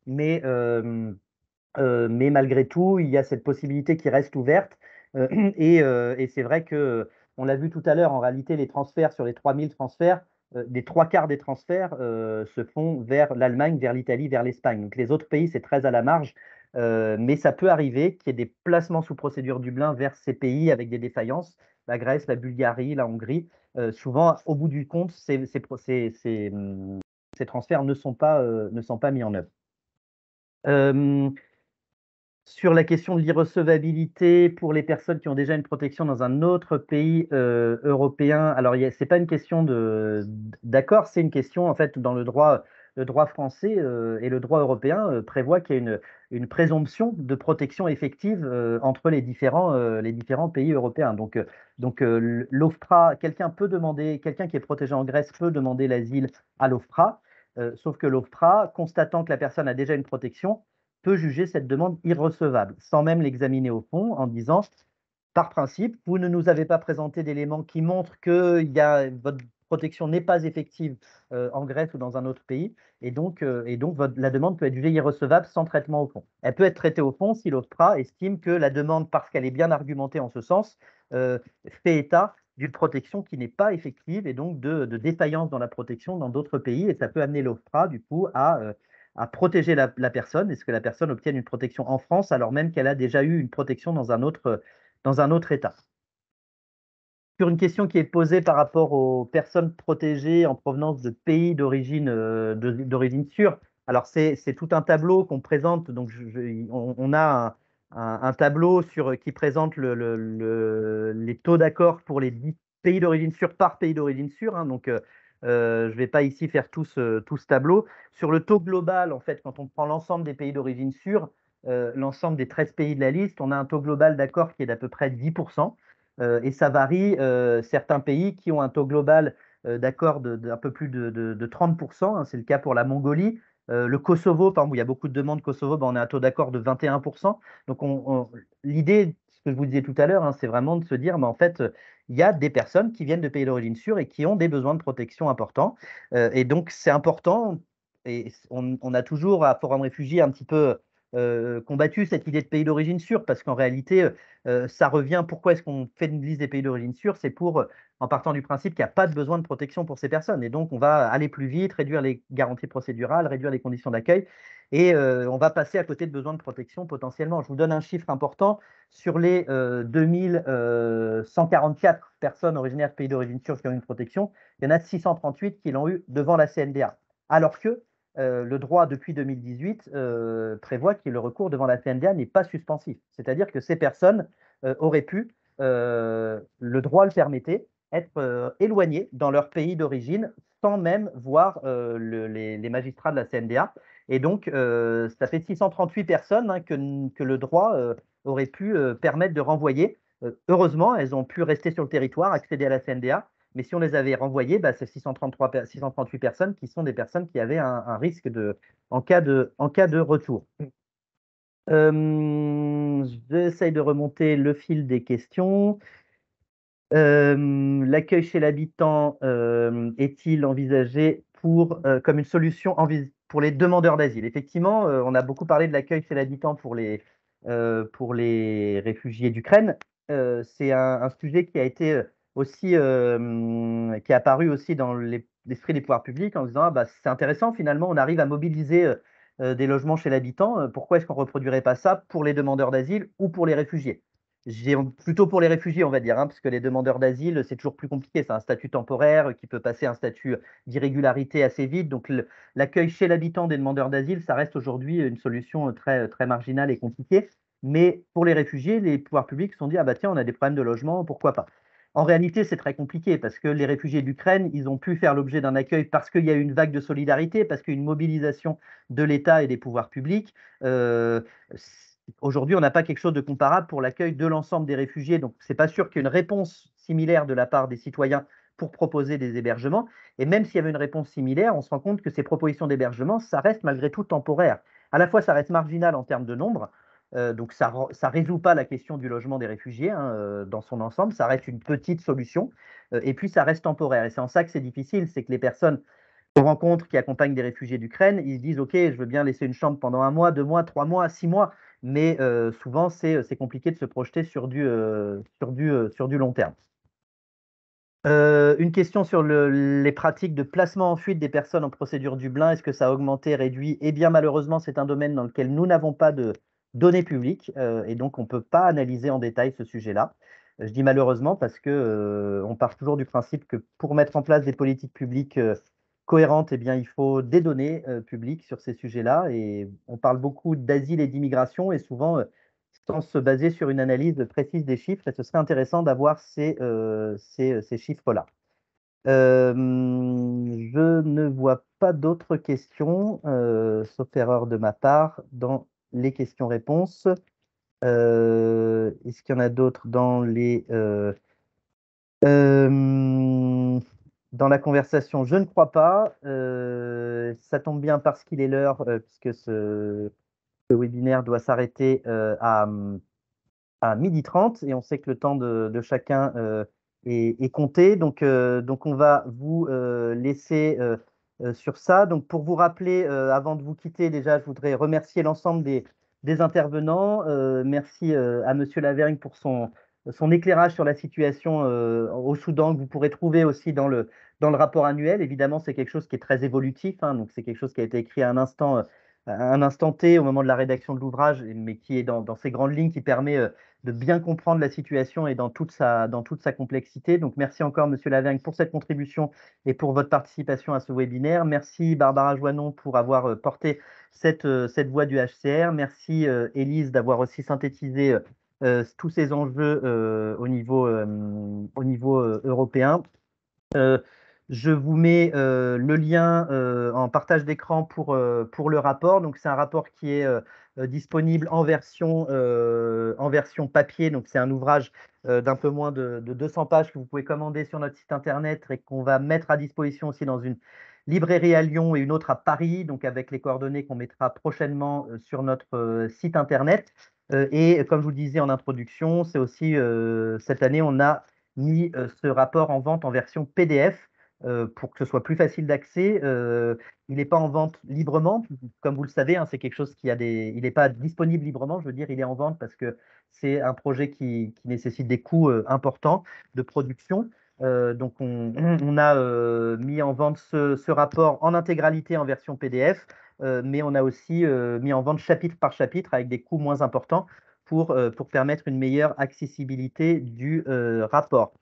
mais mais malgré tout, il y a cette possibilité qui reste ouverte. Et c'est vrai que, on l'a vu tout à l'heure, en réalité, les transferts sur les 3000 transferts, les trois quarts des transferts se font vers l'Allemagne, vers l'Italie, vers l'Espagne. Donc les autres pays, c'est très à la marge, mais ça peut arriver qu'il y ait des placements sous procédure Dublin vers ces pays avec des défaillances, la Grèce, la Bulgarie, la Hongrie. Souvent, au bout du compte, ces transferts ne sont pas mis en œuvre. Euh, Sur la question de l'irrecevabilité pour les personnes qui ont déjà une protection dans un autre pays européen, alors ce n'est pas une question d'accord, c'est une question en fait dans le droit français et le droit européen prévoit qu'il y a une présomption de protection effective entre les différents pays européens. Donc l'OFPRA, quelqu'un qui est protégé en Grèce peut demander l'asile à l'OFPRA, sauf que l'OFPRA, constatant que la personne a déjà une protection, peut juger cette demande irrecevable, sans même l'examiner au fond, en disant, par principe, vous ne nous avez pas présenté d'éléments qui montrent que votre protection n'est pas effective en Grèce ou dans un autre pays, et donc la demande peut être jugée irrecevable sans traitement au fond. Elle peut être traitée au fond si l'OFPRA estime que la demande, parce qu'elle est bien argumentée en ce sens, fait état d'une protection qui n'est pas effective et donc de défaillance dans la protection dans d'autres pays, et ça peut amener l'OFPRA du coup à protéger la personne, et ce que la personne obtienne une protection en France alors même qu'elle a déjà eu une protection dans un autre État. Sur une question qui est posée par rapport aux personnes protégées en provenance de pays d'origine sûre, alors c'est tout un tableau qu'on présente, donc on a un tableau qui présente les taux d'accord pour les 10 pays d'origine sûre par pays d'origine sûre, hein, donc je ne vais pas ici faire tout ce tableau. Sur le taux global, en fait, quand on prend l'ensemble des pays d'origine sûre, l'ensemble des 13 pays de la liste, on a un taux global d'accord qui est d'à peu près 10%. Et ça varie. Certains pays qui ont un taux global d'accord d'un peu plus de 30%, hein, c'est le cas pour la Mongolie. Le Kosovo, par exemple, où il y a beaucoup de demandes Kosovo, ben, on a un taux d'accord de 21%. Donc l'idée, ce que je vous disais tout à l'heure, hein, c'est vraiment de se dire, mais en fait, il y a des personnes qui viennent de pays d'origine sûre et qui ont des besoins de protection importants. Et donc c'est important, et on a toujours à Forum Réfugiés un petit peu combattu cette idée de pays d'origine sûre, parce qu'en réalité, ça revient, pourquoi est-ce qu'on fait une liste des pays d'origine sûre? C'est en partant du principe qu'il n'y a pas de besoin de protection pour ces personnes. Et donc, on va aller plus vite, réduire les garanties procédurales, réduire les conditions d'accueil, et on va passer à côté de besoins de protection potentiellement. Je vous donne un chiffre important. Sur les 2144 personnes originaires de pays d'origine sûre qui ont une protection, il y en a 638 qui l'ont eu devant la CNDA. Alors que le droit depuis 2018 prévoit que le recours devant la CNDA n'est pas suspensif. C'est-à-dire que ces personnes auraient pu, le droit le permettait, être éloignées dans leur pays d'origine sans même voir les magistrats de la CNDA. Et donc, ça fait 638 personnes hein, que le droit aurait pu permettre de renvoyer. Heureusement, elles ont pu rester sur le territoire, accéder à la CNDA, mais si on les avait renvoyés, bah, c'est 638 personnes qui sont des personnes qui avaient un risque en cas de retour. J'essaye de remonter le fil des questions. L'accueil chez l'habitant est-il envisagé comme une solution pour les demandeurs d'asile? Effectivement, on a beaucoup parlé de l'accueil chez l'habitant pour les réfugiés d'Ukraine. C'est un sujet qui a été aussi, qui est apparu aussi dans l'esprit des pouvoirs publics en disant ah, bah, c'est intéressant, finalement, on arrive à mobiliser des logements chez l'habitant. Pourquoi est-ce qu'on ne reproduirait pas ça pour les demandeurs d'asile ou pour les réfugiés? Plutôt pour les réfugiés, on va dire, hein, parce que les demandeurs d'asile, c'est toujours plus compliqué. C'est un statut temporaire qui peut passer un statut d'irrégularité assez vite. Donc, l'accueil chez l'habitant des demandeurs d'asile, ça reste aujourd'hui une solution très, très marginale et compliquée. Mais pour les réfugiés, les pouvoirs publics se sont dit, ah bah tiens, on a des problèmes de logement, pourquoi pas? En réalité, c'est très compliqué parce que les réfugiés d'Ukraine, ils ont pu faire l'objet d'un accueil parce qu'il y a eu une vague de solidarité, parce qu'il y a eu une mobilisation de l'État et des pouvoirs publics. Aujourd'hui, on n'a pas quelque chose de comparable pour l'accueil de l'ensemble des réfugiés. Donc, ce n'est pas sûr qu'il y ait une réponse similaire de la part des citoyens pour proposer des hébergements. Et même s'il y avait une réponse similaire, on se rend compte que ces propositions d'hébergement, ça reste malgré tout temporaire. À la fois, ça reste marginal en termes de nombre. Donc, ça ne résout pas la question du logement des réfugiés hein, dans son ensemble. Ça reste une petite solution. Et puis, ça reste temporaire. Et c'est en ça que c'est difficile. C'est que les personnes aux rencontres qui accompagnent des réfugiés d'Ukraine, ils se disent, OK, je veux bien laisser une chambre pendant 1 mois, 2 mois, 3 mois, 6 mois, mais souvent, c'est compliqué de se projeter sur du long terme. Une question sur les pratiques de placement en fuite des personnes en procédure Dublin. Est-ce que ça a augmenté, réduit? Eh bien, malheureusement, c'est un domaine dans lequel nous n'avons pas de données publiques et donc on ne peut pas analyser en détail ce sujet-là. Je dis malheureusement parce que on part toujours du principe que pour mettre en place des politiques publiques cohérentes, eh bien, il faut des données publiques sur ces sujets-là. Et on parle beaucoup d'asile et d'immigration et souvent sans se baser sur une analyse précise des chiffres, et ce serait intéressant d'avoir ces chiffres-là. Je ne vois pas d'autres questions, sauf erreur de ma part, dans les questions-réponses. Est-ce qu'il y en a d'autres dans la conversation? Je ne crois pas. Ça tombe bien parce qu'il est l'heure, puisque ce webinaire doit s'arrêter à 12h30 et on sait que le temps de chacun est compté. Donc, on va vous laisser sur ça. Donc, pour vous rappeler, avant de vous quitter, déjà, je voudrais remercier l'ensemble des intervenants. Merci à Monsieur Lavergne pour son éclairage sur la situation au Soudan, que vous pourrez trouver aussi dans le rapport annuel. Évidemment, c'est quelque chose qui est très évolutif, hein, donc c'est quelque chose qui a été écrit à un instant T au moment de la rédaction de l'ouvrage, mais qui est dans ces grandes lignes, qui permet de bien comprendre la situation et dans toute sa complexité. Donc, merci encore, Monsieur Lavergne, pour cette contribution et pour votre participation à ce webinaire. Merci, Barbara Joannon, pour avoir porté cette voix du HCR. Merci, Élise, d'avoir aussi synthétisé tous ces enjeux au niveau européen. Je vous mets le lien en partage d'écran pour le rapport. Donc, c'est un rapport qui est disponible en version papier. Donc, c'est un ouvrage d'un peu moins de 200 pages que vous pouvez commander sur notre site internet et qu'on va mettre à disposition aussi dans une librairie à Lyon et une autre à Paris, donc avec les coordonnées qu'on mettra prochainement sur notre site internet. Et comme je vous le disais en introduction, c'est aussi cette année, on a mis ce rapport en vente en version PDF pour que ce soit plus facile d'accès. Il n'est pas en vente librement, comme vous le savez, hein, c'est quelque chose il n'est pas disponible librement, je veux dire, il est en vente parce que c'est un projet qui nécessite des coûts importants de production. Donc, on a mis en vente ce rapport en intégralité en version PDF, mais on a aussi mis en vente chapitre par chapitre avec des coûts moins importants pour permettre une meilleure accessibilité du rapport.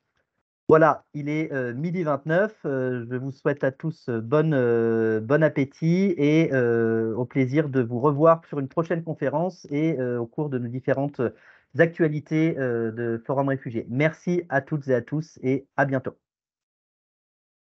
Voilà, il est 12h29. Je vous souhaite à tous bon appétit et au plaisir de vous revoir sur une prochaine conférence et au cours de nos différentes actualités de Forum Réfugiés. Merci à toutes et à tous et à bientôt.